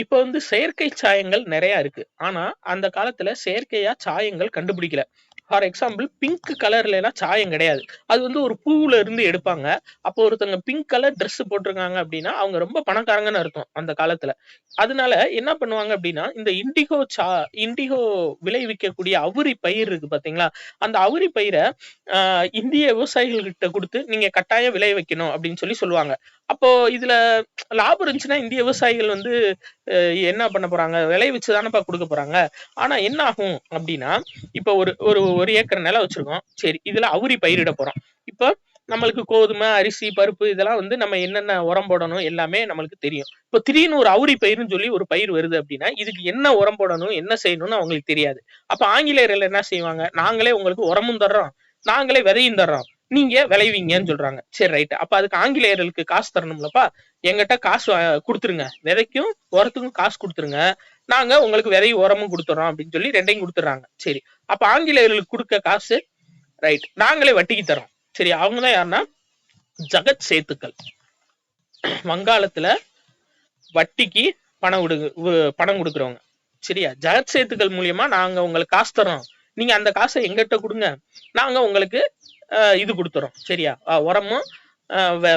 இப்போ வந்து செயற்கை சாயங்கள் நிறைய இருக்கு. ஆனா அந்த காலத்துல செயற்கையா சாயங்கள் கண்டுபிடிக்கல. ஃபார் எக்ஸாம்பிள் பிங்க் கலர்ல எல்லாம் சாயம் கிடையாது. அது வந்து ஒரு பூவுல இருந்து எடுப்பாங்க. அப்போ ஒருத்தங்க பிங்க் கலர் Dress போட்டிருக்காங்க அப்படின்னா அவங்க ரொம்ப பணக்காரங்கன்னு அர்த்தம் அந்த காலத்துல. அதனால என்ன பண்ணுவாங்க அப்படின்னா இந்த இண்டிகோ விளைவிக்கக்கூடிய அவுரி பயிர் இருக்கு பாத்தீங்களா, அந்த அவுரி பயிரை இந்திய விவசாயிகள் கிட்ட கொடுத்து நீங்க கட்டாயம் விளை வைக்கணும் அப்படின்னு சொல்லுவாங்க. அப்போ இதுல லாபம் இருந்துச்சுன்னா இந்திய விவசாயிகள் வந்து என்ன பண்ண போறாங்க, விளைவிச்சு தானப்பா கொடுக்க போறாங்க. ஆனா என்ன ஆகும் அப்படின்னா, இப்ப ஒரு ஒரு ஒரு ஏக்கர் நிலம் வச்சிருக்கோம், சரி இதுல அவுரி பயிரிட போறோம். இப்ப நம்மளுக்கு கோதுமை, அரிசி, பருப்பு இதெல்லாம் வந்து நம்ம என்னென்ன உரம் போடணும் எல்லாமே நம்மளுக்கு தெரியும். இப்ப திடீர்னு ஒரு அவுரி பயிர்னு சொல்லி ஒரு பயிர் வருது அப்படின்னா இதுக்கு என்ன உரம் போடணும் என்ன செய்யணும்னு அவங்களுக்கு தெரியாது. அப்ப ஆங்கிலேயர்கள் என்ன செய்வாங்க, நாங்களே உங்களுக்கு உரமும் தர்றோம், நாங்களே விதையும் தர்றோம், நீங்க விளைவீங்கன்னு சொல்றாங்க. சரி ரைட், அப்ப அதுக்கு ஆங்கிலேயர்களுக்கு காசு தரணும்லப்பா, எங்கிட்ட காசு கொடுத்துருங்க, விதைக்கும் உரத்துக்கும் காசு கொடுத்துருங்க, நாங்க உங்களுக்கு விதையும் உரமும் கொடுத்துறோம் அப்படின்னு சொல்லி ரெண்டையும் கொடுத்துறாங்க. சரி, அப்ப ஆங்கிலேயர்களுக்கு கொடுக்க காசு ரைட் நாங்களே வட்டிக்கு தரோம். சரி, அவங்கதான் யாருன்னா ஜகத் சேத்துக்கள். வங்காளத்துல வட்டிக்கு பணம் கொடுக்குறவங்க. சரியா, ஜகத் சேத்துக்கள் மூலியமா நாங்க உங்களுக்கு காசு தரோம், நீங்க அந்த காசை எங்கிட்ட கொடுங்க, நாங்க உங்களுக்கு இது கொடுத்துறோம். சரியா, உரமும்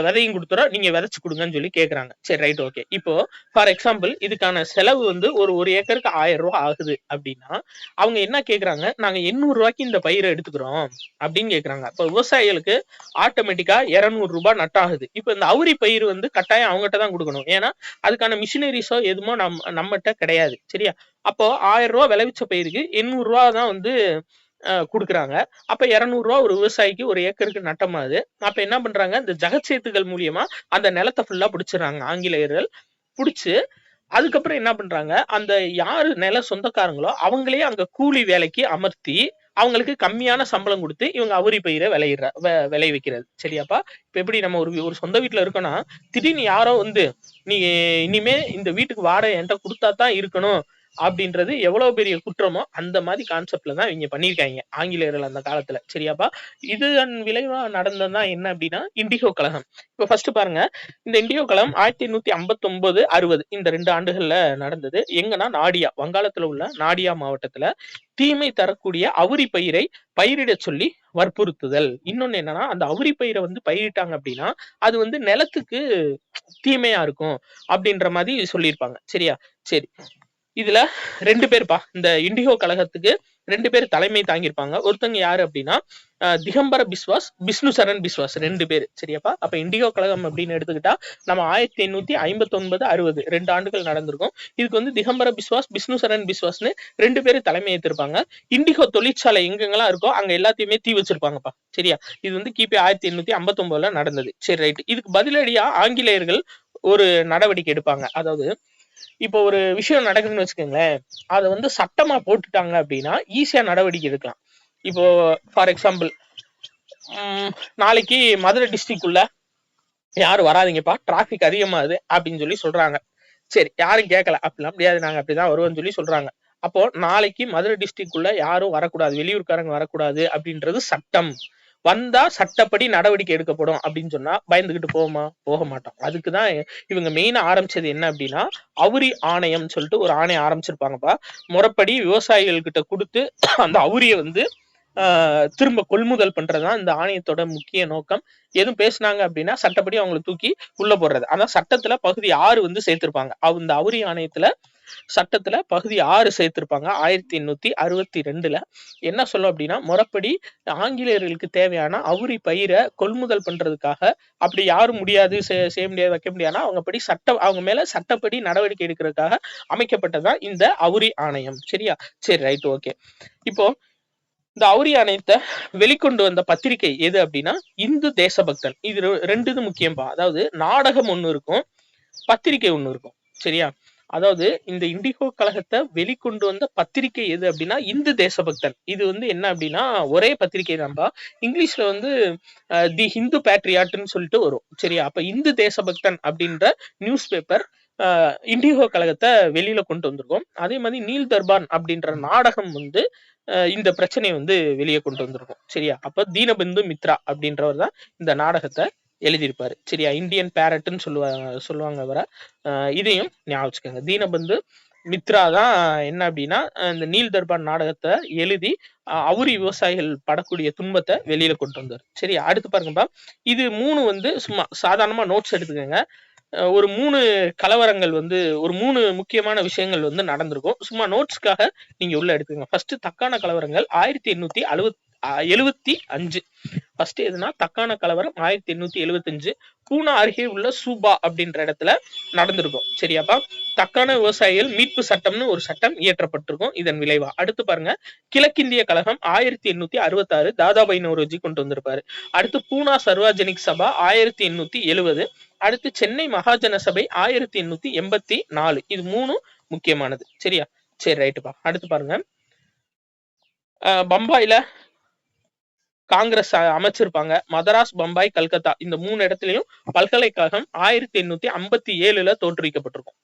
விதையும் கொடுத்துறோம், நீங்க விதைச்சு கொடுங்கன்னு சொல்லி கேக்குறாங்க. சரி ரைட் ஓகே. இப்போ ஃபார் எக்ஸாம்பிள் இதுக்கான செலவு வந்து ஒரு ஏக்கருக்கு 1000 ரூபாய் ஆகுது அப்படின்னா அவங்க என்ன கேக்குறாங்க, நாங்க 800 ரூபாய்க்கு இந்த பயிரை எடுத்துக்கிறோம் அப்படின்னு கேக்குறாங்க. அப்ப விவசாயிகளுக்கு ஆட்டோமேட்டிக்கா 200 ரூபாய் நட்டாகுது. இப்ப இந்த அவுரி பயிர் வந்து கட்டாயம் அவங்ககிட்ட தான் கொடுக்கணும், ஏன்னா அதுக்கான மிஷினரிஸோ எதுமோ நம்மகிட்ட கிடையாது. சரியா, அப்போ 1000 ரூபாய் விளைவிச்ச பயிருக்கு 800 ரூபாய் தான் வந்து குடுக்குறாங்க. அப்ப 200 ரூபாய் ஒரு விவசாயிக்கு ஒரு ஏக்கருக்கு நட்டமாகுது. அப்ப என்ன பண்றாங்க, இந்த ஜகத் சேத்துக்கள் மூலியமா அந்த நிலத்தை ஃபுல்லா பிடிச்சிடறாங்க ஆங்கிலேயர்கள். பிடிச்சு அதுக்கப்புறம் என்ன பண்றாங்க, அந்த யாரு நில சொந்தக்காரங்களோ அவங்களே அங்க கூலி வேலைக்கு அமர்த்தி அவங்களுக்கு கம்மியான சம்பளம் கொடுத்து இவங்க அவுரி பயிரை விளை வைக்கிறது. சரியாப்பா, இப்ப எப்படி நம்ம ஒரு சொந்த வீட்டுல இருக்கோம்னா திடீர்னு யாரோ வந்து நீ இனிமே இந்த வீட்டுக்கு வாடகை என்கிட்ட கொடுத்தா தான் இருக்கணும் அப்படின்றது எவ்வளவு பெரிய குற்றமோ அந்த மாதிரி கான்செப்ட்ல தான் இவங்க பண்ணிருக்காங்க ஆங்கிலேயர்கள் அந்த காலத்துல. சரியாப்பா, இதன் விளைவா நடந்ததுதான் என்ன அப்படின்னா இண்டிகோ கழகம். இப்ப ஃபர்ஸ்ட் பாருங்க, இந்த இண்டிகோ கழகம் 1859, 60 இந்த 2 ஆண்டுகள்ல நடந்தது. எங்கன்னா நாடியா, வங்காளத்துல உள்ள நாடியா மாவட்டத்துல தீமை தரக்கூடிய அவுரி பயிரை பயிரிட சொல்லி வற்புறுத்துதல். இன்னொன்னு என்னன்னா, அந்த அவுரி பயிரை வந்து பயிரிட்டாங்க அப்படின்னா அது வந்து நிலத்துக்கு தீமையா இருக்கும் அப்படின்ற மாதிரி சொல்லியிருப்பாங்க. சரியா, சரி, இதுல 2 பேருப்பா இந்த இண்டிகோ கழகத்துக்கு 2 பேர் தலைமை தாங்கியிருப்பாங்க. ஒருத்தங்க யாரு அப்படின்னா திகம்பர பிஸ்வாஸ், விஷ்ணு சரண் பிஸ்வாஸ், 2 பேர். சரியாப்பா, அப்ப இண்டிகோ கழகம் அப்படின்னு எடுத்துக்கிட்டா நம்ம 1859, 60 2 ஆண்டுகள் நடந்திருக்கும். இதுக்கு வந்து திகம்பர பிஸ்வாஸ், விஷ்ணு சரண் பிஸ்வாஸ்னு 2 பேரும் தலைமை ஏற்றிருப்பாங்க. இண்டிகோ தொழிற்சாலை எங்கெங்கெல்லாம் இருக்கோ அங்க எல்லாத்தையுமே தீ வச்சிருப்பாங்கப்பா. சரியா, இது வந்து கிபி 1859ல நடந்தது. சரி ரைட், இதுக்கு பதிலடியா ஆங்கிலேயர்கள் ஒரு நடவடிக்கை எடுப்பாங்க. அதாவது இப்போ ஒரு விஷயம் நடக்குதுன்னு வச்சுக்கோங்களேன், அதை வந்து சட்டமா போட்டுட்டாங்க அப்படின்னா ஈஸியா நடவடிக்கை எடுக்கலாம். இப்போ ஃபார் எக்ஸாம்பிள் நாளைக்கு மதுரை டிஸ்ட்ரிக்ட் உள்ள யாரும் வராதிங்கப்பா, டிராபிக் அதிகமாகுது அப்படின்னு சொல்றாங்க. சரி, யாரும் கேட்கல, அப்படிலாம் முடியாது, நாங்க அப்படிதான் வருவோம்னு சொல்றாங்க. அப்போ நாளைக்கு மதுரை டிஸ்ட்ரிக்ட் உள்ள யாரும் வரக்கூடாது, வெளியூர்காரங்க வரக்கூடாது அப்படின்றது சட்டம். வந்தா சட்டப்படி நடவடிக்கை எடுக்கப்படும் அப்படின்னு சொன்னா பயந்துகிட்டு போக மாட்டோம். அதுக்குதான் இவங்க மெயினா ஆரம்பிச்சது என்ன அப்படின்னா அவுரி ஆணையம் சொல்லிட்டு ஒரு ஆணையம் ஆரம்பிச்சிருப்பாங்கப்பா. முறைப்படி விவசாயிகள் கிட்ட கொடுத்து அந்த அவுரிய வந்து திரும்ப கொள்முதல் பண்றதுதான் இந்த ஆணையத்தோட முக்கிய நோக்கம். எதுவும் பேசினாங்க அப்படின்னா சட்டப்படி அவங்களை தூக்கி உள்ள போடுறது. அதான் சட்டத்துல பகுதி 6 வந்து சேர்த்திருப்பாங்க. இந்த அவுரி ஆணையத்துல சட்டத்துல பகுதி 6 சேர்த்திருப்பாங்க 1862ல. என்ன சொல்லும் அப்படின்னா முறைப்படி ஆங்கிலேயர்களுக்கு தேவையான அவுரி பயிரை கொள்முதல் பண்றதுக்காக அப்படி யாரும் முடியாது செய்ய முடியாது வைக்க முடியாதுன்னா அவங்க மேல சட்டப்படி நடவடிக்கை எடுக்கிறதுக்காக அமைக்கப்பட்டதான் இந்த அவுரி ஆணையம். சரியா, சரி ரைட் ஓகே. இப்போ இந்த அவுரி ஆணையத்தை வெளிக்கொண்டு வந்த பத்திரிகை எது அப்படின்னா இந்து தேசபக்தன். இது 2 இது முக்கியம்பா. அதாவது நாடகம் ஒண்ணு இருக்கும், பத்திரிகை ஒண்ணு இருக்கும். சரியா, அதாவது இந்த இண்டிகோ கழகத்தை வெளிக்கொண்டு வந்த பத்திரிகை எது அப்படின்னா இந்து தேசபக்தன். இது வந்து என்ன அப்படின்னா ஒரே பத்திரிகை தான்பா. இங்கிலீஷ்ல வந்து தி ஹிந்து பேட்ரியாட்னு சொல்லிட்டு வரும். சரியா, அப்ப இந்து தேசபக்தன் அப்படின்ற நியூஸ் பேப்பர் இண்டிகோ கழகத்தை வெளியில கொண்டு வந்திருக்கோம். அதே மாதிரி நீல் தர்பான் அப்படின்ற நாடகம் வந்து இந்த பிரச்சனையை வந்து வெளியே கொண்டு வந்திருக்கும். சரியா, அப்ப தீனபந்து மித்ரா அப்படின்றவர் தான் இந்த நாடகத்தை எழுதியிருப்பாரு. சரியா, இந்தியன் பேரட்னு சொல்லுவாங்க அவரை. இதையும் ஞாபகம் வச்சுக்கோங்க. தீனபந்து மித்ரா தான் என்ன அப்படின்னா இந்த நீல் தர்பார் நாடகத்தை எழுதி அவுரி விவசாயிகள் படக்கூடிய துன்பத்தை வெளியில கொண்டு வந்தார். சரி, அடுத்து பாருங்கப்பா, இது 3 வந்து சும்மா சாதாரணமா நோட்ஸ் எடுத்துக்கோங்க. ஒரு 3 கலவரங்கள் வந்து ஒரு 3 முக்கியமான விஷயங்கள் வந்து நடந்திருக்கும். சும்மா நோட்ஸ்க்காக நீங்க உள்ள எடுத்துக்கங்க. ஃபர்ஸ்ட் தக்கான கலவரங்கள் 1875. ஃபர்ஸ்ட் எதுனா தக்கான கலவரம் 1875 பூனா அருகே உள்ள சூபா அப்படின்ற இடத்துல நடந்திருக்கும். சரியாப்பா? தக்கான விவசாயிகள் மீட்பு சட்டம்னு ஒரு சட்டம் இயற்றப்பட்டிருக்கும் இதன் விளைவா. அடுத்து பாருங்க, கிழக்கிந்திய கழகம் 1866 தாதாபாய் நௌரோஜி கொண்டு வந்திருப்பாரு. அடுத்து பூனா சர்வாஜனிக் சபா 1870. அடுத்து சென்னை மகாஜன சபை 1884. இது 3 முக்கியமானது. சரியா? சரி, ரைட்டுப்பா. அடுத்து பாருங்க, பம்பாயில காங்கிரஸ் அமைச்சிருப்பாங்க. மதராஸ், பம்பாய், கல்கத்தா இந்த 3 இடத்துலயும் பல்கலைக்கழகம் 1857 தோற்றுவிக்கப்பட்டிருக்கும்.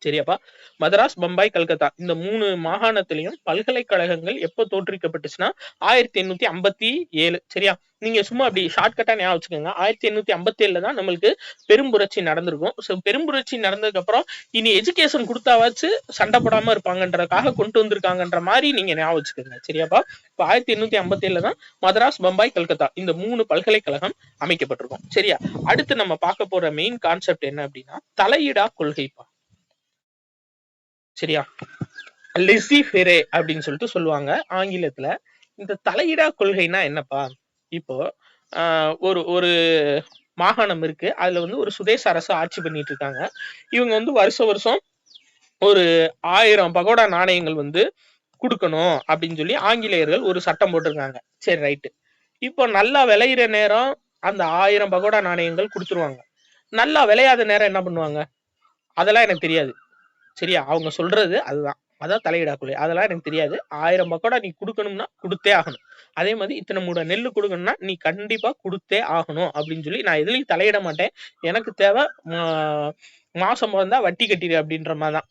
சரியாப்பா? மதராஸ், பம்பாய், கல்கத்தா இந்த 3 மாகாணத்திலையும் பல்கலைக்கழகங்கள் எப்போ தோற்றுவிக்கப்பட்டுச்சுன்னா 1857. சரியா? நீங்க சும்மா அப்படி ஷார்ட்கட்டா ஞாபகம் வச்சுக்கோங்க. 1857 தான் நம்மளுக்கு பெரும்புரட்சி நடந்திருக்கும். ஸோ பெரும்புரட்சி நடந்ததுக்கு அப்புறம் இனி எஜுகேஷன் கொடுத்தாவாச்சு சண்டை போடாம இருப்பாங்கன்றதுக்காக கொண்டு வந்திருக்காங்கன்ற மாதிரி நீங்க ஞாபகம் வச்சுக்கோங்க. சரியாப்பா? இப்போ 1857 தான் மதராஸ், பம்பாய், கல்கத்தா இந்த 3 பல்கலைக்கழகம் அமைக்கப்பட்டிருக்கும். சரியா? அடுத்து நம்ம பார்க்க போற மெயின் கான்செப்ட் என்ன அப்படின்னா தலையிடா கொள்கைப்பா. சரியா? லெசி ஃபெரே அப்படின்னு சொல்லிட்டு சொல்லுவாங்க ஆங்கிலத்துல. இந்த தலையிடா கொள்கைனா என்னப்பா? இப்போ ஒரு ஒரு மாகாணம் இருக்கு, அதுல வந்து ஒரு சுதேச அரசு ஆட்சி பண்ணிட்டு இருக்காங்க. இவங்க வந்து வருஷம் ஒரு 1000 பகோடா நாணயங்கள் வந்து கொடுக்கணும் அப்படின்னு சொல்லி ஆங்கிலேயர்கள் ஒரு சட்டம் போட்டிருக்காங்க. சரி, ரைட்டு. இப்போ நல்லா விளையிற நேரம் அந்த 1000 பகோடா நாணயங்கள் கொடுத்துருவாங்க. நல்லா விளையாத நேரம் என்ன பண்ணுவாங்க? அதெல்லாம் எனக்கு தெரியாது. சரியா? அவங்க சொல்றது அதுதான். அதான் தலையிடா கொள்கை. அதெல்லாம் எனக்கு தெரியாது. 1000 பக்கோடா நீ கொடுக்கணும்னா கொடுத்தே ஆகணும். அதே மாதிரி இத்தனை மூட நெல்லு கொடுக்கணும்னா நீ கண்டிப்பா கொடுத்தே ஆகணும் அப்படின்னு சொல்லி நான் எதுலையும் தலையிட மாட்டேன். எனக்கு தேவை மாசம் வந்தா வட்டி கட்டிடு அப்படின்ற மாதிரிதான்.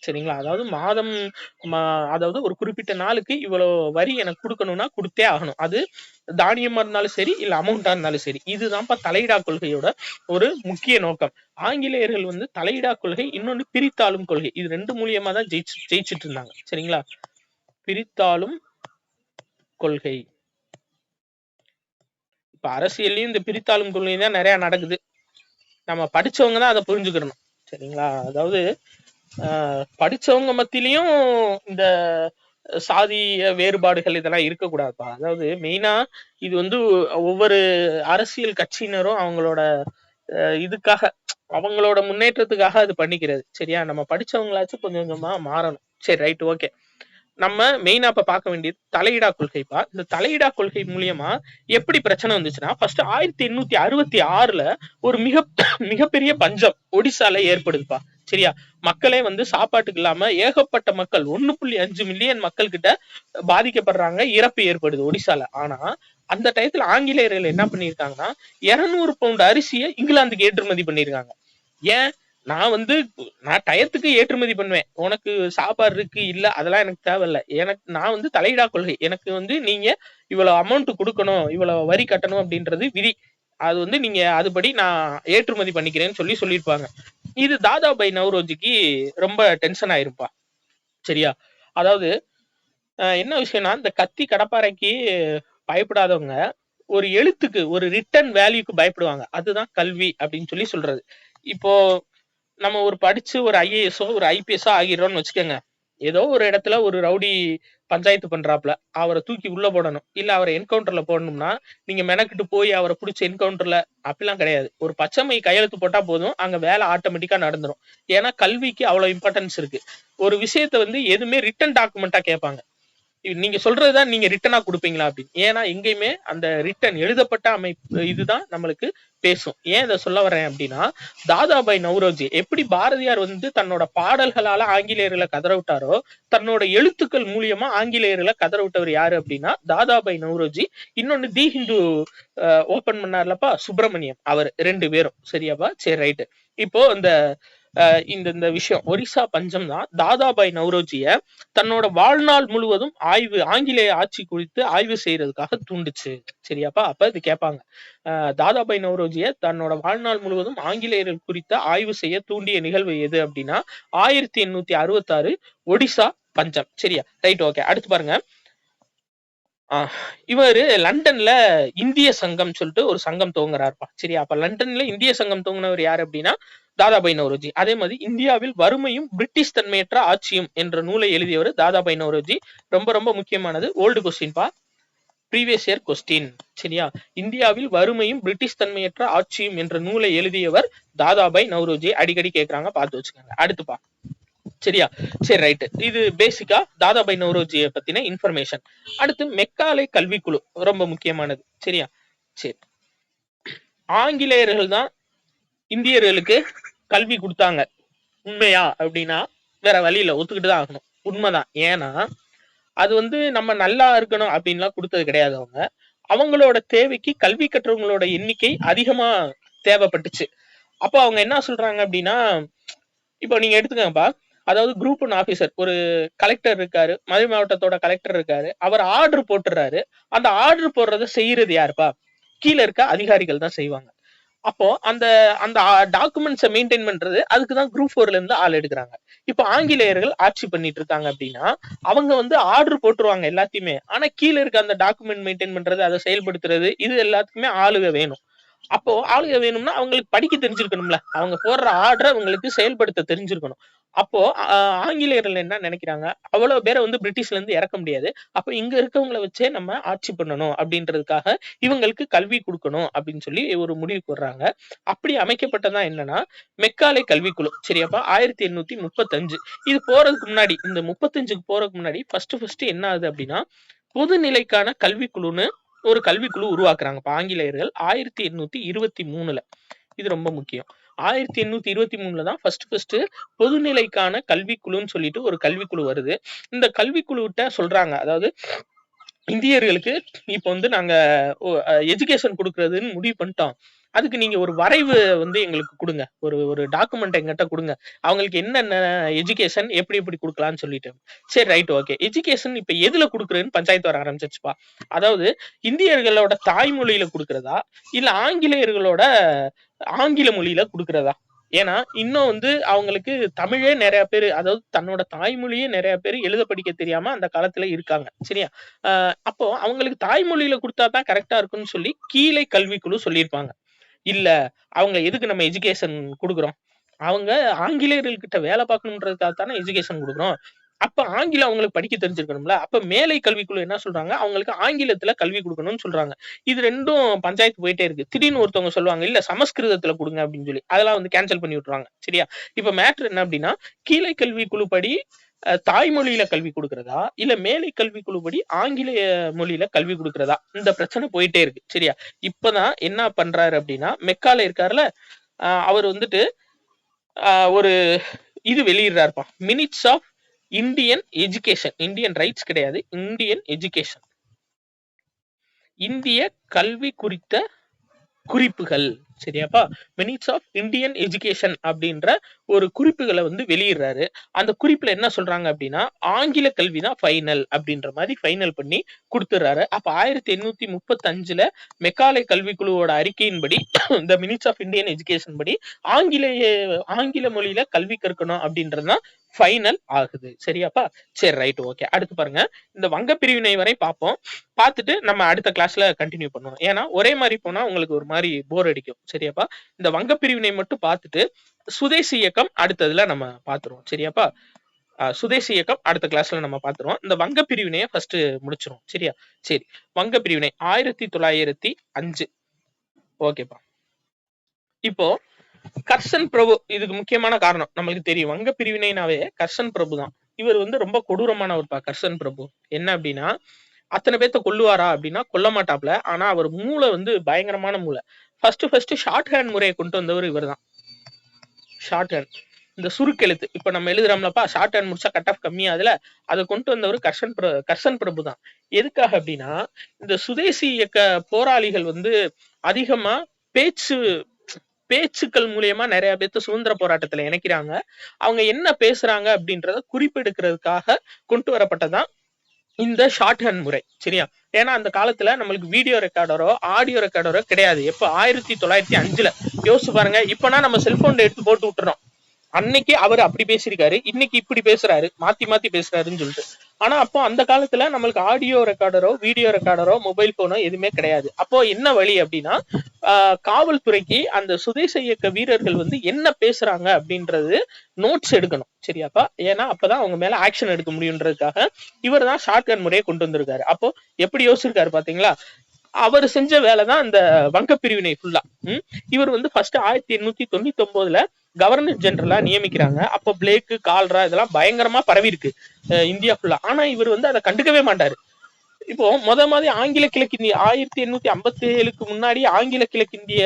சரிங்களா? அதாவது மாதம் அதாவது ஒரு குறிப்பிட்ட நாளுக்கு இவ்வளவு வரி எனக்கு கொடுக்கணும்னா கொடுத்தே ஆகணும். அது தானியமா இருந்தாலும் சரி, இல்ல அமௌண்டா இருந்தாலும் சரி. இதுதான்ப்பா தலையிடா கொள்கையோட ஒரு முக்கிய நோக்கம். ஆங்கிலேயர்கள் வந்து தலையிடா கொள்கை, இன்னொன்னு பிரித்தாளும் கொள்கை, இது 2 மூலியமா தான் ஜெயிச்சுட்டு இருந்தாங்க. சரிங்களா? பிரித்தாளும் கொள்கை. இப்ப அரசியல்லையும் இந்த பிரித்தாளும் கொள்கை தான் நிறைய நடக்குது. நம்ம படிச்சவங்க தான் அதை புரிஞ்சுக்கணும். சரிங்களா? அதாவது படிச்சவங்க மத்தியிலையும் இந்த சாதிய வேறுபாடுகள் இதெல்லாம் இருக்கக்கூடாதுப்பா. அதாவது மெயினா இது வந்து ஒவ்வொரு அரசியல் கட்சியினரும் அவங்களோட இதுக்காக, அவங்களோட முன்னேற்றத்துக்காக அது பண்ணிக்கிறது. சரியா? நம்ம படிச்சவங்களாச்சும் கொஞ்சம் கொஞ்சமா மாறணும். சரி, ரைட், ஓகே. நம்ம மெயினா இப்ப பார்க்க வேண்டியது தலையிடா கொள்கைப்பா. இந்த தலையிடா கொள்கை மூலியமா எப்படி பிரச்சனை வந்துச்சுன்னா, ஃபர்ஸ்ட் 1866 ஒரு மிகப்பெரிய பஞ்சம் ஒடிசால ஏற்படுதுப்பா. சரியா? மக்களே வந்து சாப்பாட்டுக்கு இல்லாம ஏகப்பட்ட மக்கள் 1.5 மில்லியன் மக்கள் கிட்ட பாதிக்கப்படுறாங்க, இறப்பு ஏற்படுது ஒடிசால. ஆனா அந்த டயத்துல ஆங்கிலேயர்கள் என்ன பண்ணிருக்காங்கன்னா 200 பவுண்ட் அரிசியை இங்கிலாந்துக்கு ஏற்றுமதி பண்ணிருக்காங்க. ஏன்? நான் டயத்துக்கு ஏற்றுமதி பண்ணுவேன். உனக்கு சாப்பாடு இருக்கு இல்ல அதெல்லாம் எனக்கு தேவையில்ல. நான் வந்து தலையிடா கொள்கை. எனக்கு வந்து நீங்க இவ்வளவு அமௌண்ட் கொடுக்கணும், இவ்வளவு வரி கட்டணும் அப்படின்றது விதி. அது வந்து நீங்க அதுபடி நான் ஏற்றுமதி பண்ணிக்கிறேன்னு சொல்லியிருப்பாங்க. இது தாதாபாய் நௌரோஜிக்கு ரொம்ப டென்ஷன் ஆயிருப்பா. சரியா? அதாவது என்ன விஷயம்னா, இந்த கத்தி கடப்பாறைக்கு பயப்படாதவங்க ஒரு எழுத்துக்கு, ஒரு ரிட்டன் வேல்யூக்கு பயப்படுவாங்க. அதுதான் கல்வி அப்படின்னு சொல்றது. இப்போ நம்ம ஒரு படிச்சு ஒரு ஐஏஎஸோ ஒரு ஐபிஎஸ்ஓ ஆகிடுறோம்னு வச்சுக்கோங்க. ஏதோ ஒரு இடத்துல ஒரு ரவுடி பஞ்சாயத்து பண்றாப்ல, அவரை தூக்கி உள்ள போடணும், இல்ல அவரை என்கவுண்டர்ல போடணும்னா நீங்க மெனக்கிட்டு போய் அவரை பிடிச்ச என்கவுண்டர்ல அப்படிலாம் கிடையாது. ஒரு பச்சைமை கையெழுத்து போட்டா போதும், அங்க வேலை ஆட்டோமேட்டிக்கா நடந்துரும். ஏன்னா கல்விக்கு அவ்வளவு இம்பார்ட்டன்ஸ் இருக்கு. ஒரு விஷயத்த வந்து எதுவுமே ரிட்டன் டாக்குமெண்டா கேட்பாங்க. நீங்க சொல்றதுதான் நீங்க ரிட்டனா கொடுப்பீங்களா அப்படின்னு. ஏன்னா எங்கேயுமே அந்த ரிட்டன் எழுதப்பட்ட அமைப்பு இதுதான் நம்மளுக்கு பேசும். ஏன் இதை சொல்ல வரேன் அப்படின்னா, தாதாபாய் நௌரோஜி எப்படி பாரதியார் வந்து தன்னோட பாடல்களால ஆங்கிலேயர்களை கதற விட்டாரோ, தன்னோட எழுத்துக்கள் மூலியமா ஆங்கிலேயர்களை கதற விட்டவர் யாரு அப்படின்னா தாதாபாய் நௌரோஜி. இன்னொன்னு தி ஹிந்து ஓபன் பண்ணார்லப்பா சுப்பிரமணியம், அவர் 2 பேரும். சரியாப்பா? சரி, ரைட்டு. இப்போ இந்த இந்த இந்த விஷயம் ஒரிசா பஞ்சம் தான் தாதாபாய் நவ்ரோஜிய தன்னோட வாழ்நாள் முழுவதும் ஆங்கிலேய ஆட்சி குறித்து ஆய்வு செய்யறதுக்காக தூண்டுச்சு. சரியாப்பா? அப்ப இது கேட்பாங்க. தாதாபாய் நவ்ரோஜிய தன்னோட வாழ்நாள் முழுவதும் ஆங்கிலேயர்கள் குறித்த ஆய்வு செய்ய தூண்டிய நிகழ்வு எது அப்படின்னா 1866 ஒடிசா பஞ்சம். சரியா? Right, okay. அடுத்து பாருங்க. இவரு லண்டன்ல இந்திய சங்கம் சொல்லிட்டு ஒரு சங்கம் துவங்குறாருப்பா. சரியா? அப்ப லண்டன்ல இந்திய சங்கம் துவங்கினவர் யாரு அப்படின்னா தாதாபாய் நவ்ரோஜி. அதே மாதிரி இந்தியாவில் வறுமையும் பிரிட்டிஷ் தன்மையற்ற ஆட்சியும் என்ற நூலை எழுதியவர் தாதாபாய் நவ்ரோஜி. ரொம்ப ரொம்ப முக்கியமானது, ஓல்டு கொஸ்டின் பா, ப்ரீவியஸ் இயர் கொஸ்டின். சரியா? இந்தியாவில் வறுமையும் பிரிட்டிஷ் தன்மையற்ற ஆட்சியும் என்ற நூலை எழுதியவர் தாதாபாய் நவ்ரோஜி. அடிக்கடி கேட்கறாங்க, பார்த்து வச்சுக்கோங்க. அடுத்துப்பா. சரியா? சரி, ரைட். இது பேசிக்கா தாதாபாய் நவ்ரோஜிய பத்தின இன்ஃபர்மேஷன். அடுத்து மெக்காலே கல்விக்குழு, ரொம்ப முக்கியமானது. சரியா? சரி, ஆங்கிலேயர்கள் தான் இந்தியர்களுக்கு கல்வி கொடுத்தாங்க உண்மையா அப்படின்னா வேற வழியில ஒத்துக்கிட்டு தான் ஆகணும். உண்மைதான். ஏன்னா அது வந்து நம்ம நல்லா இருக்கணும் அப்படின்லாம் கொடுத்தது கிடையாது. அவங்களோட தேவைக்கு கல்வி கற்றவங்களோட எண்ணிக்கை அதிகமா தேவைப்பட்டுச்சு. அப்போ அவங்க என்ன சொல்றாங்க அப்படின்னா, இப்போ நீங்க எடுத்துக்கங்கப்பா, அதாவது குரூப் 1 ஆபீசர், ஒரு கலெக்டர் இருக்காரு, மதுரை மாவட்டத்தோட கலெக்டர் இருக்காரு. அவர் ஆர்டர் போட்டுறாரு. அந்த ஆர்டர் போடுறத செய்யறது யாருப்பா? கீழே இருக்க அதிகாரிகள் தான் செய்வாங்க. அப்போ அந்த அந்த டாக்குமெண்ட்ஸை மெயின்டைன் பண்றது அதுக்குதான் குரூப் 4ல இருந்து ஆள் எடுக்கிறாங்க. இப்போ ஆங்கிலேயர்கள் ஆட்சி பண்ணிட்டு இருக்காங்க அப்படின்னா அவங்க வந்து ஆர்டர் போட்டுருவாங்க எல்லாத்தையுமே. ஆனா கீழே இருக்க அந்த டாக்குமெண்ட் மெயின்டைன் பண்றது, அதை செயல்படுத்துறது, இது எல்லாத்துக்குமே ஆளுக வேணும். அப்போ ஆளுக வேணும்னா அவங்களுக்கு படிக்க தெரிஞ்சிருக்கணும்ல. அவங்க போடுற ஆர்டரை அவங்களுக்கு செயல்படுத்த தெரிஞ்சிருக்கணும். அப்போ ஆங்கிலேயர்கள் என்ன நினைக்கிறாங்க, அவ்வளவு பேரை வந்து பிரிட்டிஷ்ல இருந்து இறக்க முடியாது. அப்ப இங்க இருக்கவங்களை வச்சே நம்ம ஆட்சி பண்ணணும் அப்படின்றதுக்காக இவங்களுக்கு கல்வி கொடுக்கணும் அப்படின்னு சொல்லி ஒரு முடிவுக்கு வர்றாங்க. அப்படி அமைக்கப்பட்டதான் என்னன்னா மெக்காலே கல்விக்குழு. சரியாப்பா? 1835. இது போறதுக்கு முன்னாடி, இந்த 35க்கு போறதுக்கு முன்னாடி ஃபர்ஸ்ட் என்ன ஆகுது அப்படின்னா பொதுநிலைக்கான கல்விக்குழுன்னு ஒரு கல்விக்குழு உருவாக்குறாங்க ஆங்கிலேயர்கள் 1823ல. இது ரொம்ப முக்கியம். 1823ல தான் ஃபர்ஸ்ட் பொதுநிலைக்கான கல்விக்குழுன்னு சொல்லிட்டு ஒரு கல்விக்குழு வருது. இந்த கல்விக்குழுட்ட சொல்றாங்க, அதாவது இந்தியர்களுக்கு இப்ப வந்து நாங்க எஜுகேஷன் கொடுக்கறதுன்னு முடிவு பண்ணிட்டோம். அதுக்கு நீங்க ஒரு வரைவு வந்து எங்களுக்கு கொடுங்க, ஒரு டாக்குமெண்ட் எங்கிட்ட கொடுங்க. அவங்களுக்கு என்னென்ன எஜுகேஷன் எப்படி எப்படி கொடுக்கலாம்னு சொல்லிட்டு. சரி, ரைட், ஓகே. எஜுகேஷன் இப்ப எதுல கொடுக்குறேன்னு பஞ்சாயத்து வர ஆரம்பிச்சிருச்சுப்பா. அதாவது இந்தியர்களோட தாய்மொழியில கொடுக்கறதா இல்ல ஆங்கிலேயர்களோட ஆங்கில மொழியில கொடுக்கறதா? ஏன்னா இன்னும் வந்து அவங்களுக்கு தமிழே நிறைய பேர், அதாவது தன்னோட தாய்மொழியே நிறைய பேர் எழுத படிக்க தெரியாம அந்த காலத்துல இருக்காங்க. சரியா? அப்போ அவங்களுக்கு தாய்மொழியில கொடுத்தாதான் கரெக்டா இருக்குன்னு சொல்லி கீழே கல்விக்குழு சொல்லியிருப்பாங்க. இல்ல, அவங்க எதுக்கு நம்ம எஜுகேஷன் கொடுக்குறோம், அவங்க ஆங்கிலேயர்கள் கிட்ட வேலை பார்க்கணுன்றதுக்காக தானே எஜுகேஷன் கொடுக்குறோம். அப்ப ஆங்கிலம் அவங்களுக்கு படிக்க தெரிஞ்சிருக்கணும்ல. அப்ப மேலை கல்விக்குழு என்ன சொல்றாங்க, அவங்களுக்கு ஆங்கிலத்துல கல்வி கொடுக்கணும்னு சொல்றாங்க. இது ரெண்டும் பஞ்சாயத்து போயிட்டே இருக்கு. திடீர்னு ஒருத்தவங்க சொல்லுவாங்க, இல்ல சமஸ்கிருதத்துல கொடுங்க அப்படின்னு சொல்லி. அதெல்லாம் வந்து கேன்சல் பண்ணி விட்டுருவாங்க. சரியா? இப்ப மேட்ரு என்ன அப்படின்னா, கீழை கல்விக்குழு படி தாய்மொழியில கல்வி கொடுக்கறதா இல்ல மேலை கல்விக்குழு படி ஆங்கிலேய மொழியில கல்வி கொடுக்கறதா, இந்த பிரச்சனை போயிட்டே இருக்கு. சரியா? இப்பதான் என்ன பண்றாரு அப்படின்னா, மெக்காலே இருக்காருல, அவர் வந்துட்டு ஒரு இது வெளியிடுறாருப்பா, minutes of Indian education. Indian rights கிடையாது, இந்தியன் எஜுகேஷன், இந்திய கல்வி குறித்த குறிப்புகள். சரியாப்பா? மினிட்ஸ் ஆஃப் இந்தியன் எஜுகேஷன் அப்படின்ற ஒரு குறிப்புகளை வந்து வெளியிடுறாரு. அந்த குறிப்புல என்ன சொல்றாங்க அப்படின்னா ஆங்கில கல்வி தான் ஃபைனல் அப்படின்ற மாதிரி ஃபைனல் பண்ணி கொடுத்துறாரு. அப்ப 1835ல மெக்காலே கல்விக்குழுவோட அறிக்கையின்படி இந்த மினிட்ஸ் ஆஃப் இந்தியன் எஜுகேஷன் படி ஆங்கில மொழியில கல்வி கற்கணும் அப்படின்றதுதான் ஃபைனல் ஆகுது. சரியாப்பா? சரி, ரைட், ஓகே. அடுத்து பாருங்க, இந்த வங்க பிரிவினை வரை பார்ப்போம். பார்த்துட்டு நம்ம அடுத்த கிளாஸ்ல கண்டினியூ பண்ணுவோம். ஏன்னா ஒரே மாதிரி போனா உங்களுக்கு ஒரு மாதிரி போர் அடிக்கும். சரியாப்பா? இந்த வங்க பிரிவினை மட்டும் பார்த்துட்டு சுதேசி இயக்கம் அடுத்ததுல நம்ம பார்த்துருவோம். சரியாப்பா? சுதேசி இயக்கம் அடுத்த கிளாஸ்ல நம்ம பார்த்துருவோம். இந்த வங்க பிரிவினையை ஃபர்ஸ்ட் முடிச்சிரும். சரியா? சரி, வங்க பிரிவினை 1905. ஓகேப்பா. இப்போ கர்சன் பிரபு, இதுக்கு முக்கியமான காரணம் நம்மளுக்கு தெரியும். வங்க பிரிவினைனாவே கர்சன் பிரபு தான். இவர் வந்து ரொம்ப கொடூரமானவர்ப்பா கர்சன் பிரபு. என்ன அப்படின்னா அத்தனை பேர்த்த கொல்லுவாரா அப்படின்னா கொல்ல மாட்டாப்ல. ஆனா அவர் மூளை வந்து பயங்கரமான மூளை. ஃபர்ஸ்ட் ஷார்ட் ஹேண்ட் முறையை கொண்டு வந்தவர் இவர் தான். ஷார்ட் ஹேண்ட், இந்த சுருக்கெழுத்து, இப்ப நம்ம எழுதுறோம்லப்பா, ஷார்ட் ஹேண்ட் முடிச்சா கட் ஆஃப் கம்மியாதுல, அதை கொண்டு வந்தவர் கர்சன் பிரபு தான். எதுக்காக அப்படின்னா இந்த சுதேசி இயக்க போராளிகள் வந்து அதிகமா பேச்சு பேச்சுக்கள் மூலியமா நிறைய பேர்த்த சுதந்திர போராட்டத்துல இணைக்கிறாங்க. அவங்க என்ன பேசுறாங்க அப்படின்றத குறிப்பெடுக்கிறதுக்காக கொண்டு வரப்பட்டதான் இந்த ஷார்ட் ஹேண்ட் முறை. சரியா? ஏன்னா அந்த காலத்துல நம்மளுக்கு வீடியோ ரெக்கார்டரோ ஆடியோ ரெக்கார்டரோ கிடையாது. எப்ப 1905ல யோசிச்சு பாருங்க. இப்பனா நம்ம செல்போன் எடுத்து போட்டு விட்டுறோம். அன்னைக்கு அவர் அப்படி பேசியிருக்காரு, இன்னைக்கு இப்படி பேசுறாரு, மாத்தி மாத்தி பேசுறாருன்னு சொல்லிட்டு. ஆனா அப்போ அந்த காலத்துல நம்மளுக்கு ஆடியோ ரெக்கார்டரோ வீடியோ ரெக்கார்டரோ மொபைல் போனோ எதுவுமே கிடையாது. அப்போ என்ன வழி அப்படின்னா காவல்துறைக்கு அந்த சுதேச இயக்க வீரர்கள் வந்து என்ன பேசுறாங்க அப்படின்றது நோட்ஸ் எடுக்கணும். சரியாப்பா? ஏன்னா அப்பதான் அவங்க மேல ஆக்ஷன் எடுக்க முடியுன்றதுக்காக இவர் தான் ஷார்ட் கன் முறையை கொண்டு வந்திருக்காரு. அப்போ எப்படி யோசிச்சிருக்காரு பாத்தீங்களா? அவர் செஞ்ச வேலைதான் இந்த வங்க பிரிவினை ஃபுல்லா. இவர் வந்து ஃபர்ஸ்ட் 1899ல கவர்னர் ஜெனரலா நியமிக்கிறாங்க. அப்போ பிளேக்கு கால்ரா இதெல்லாம் பயங்கரமா பரவி இருக்கு இந்தியா ஃபுல்லா. ஆனா இவர் வந்து அதை கண்டுக்கவே மாட்டாரு. இப்போ மாதிரி ஆங்கில கிழக்கிந்திய 1857க்கு முன்னாடி ஆங்கில கிழக்கிந்திய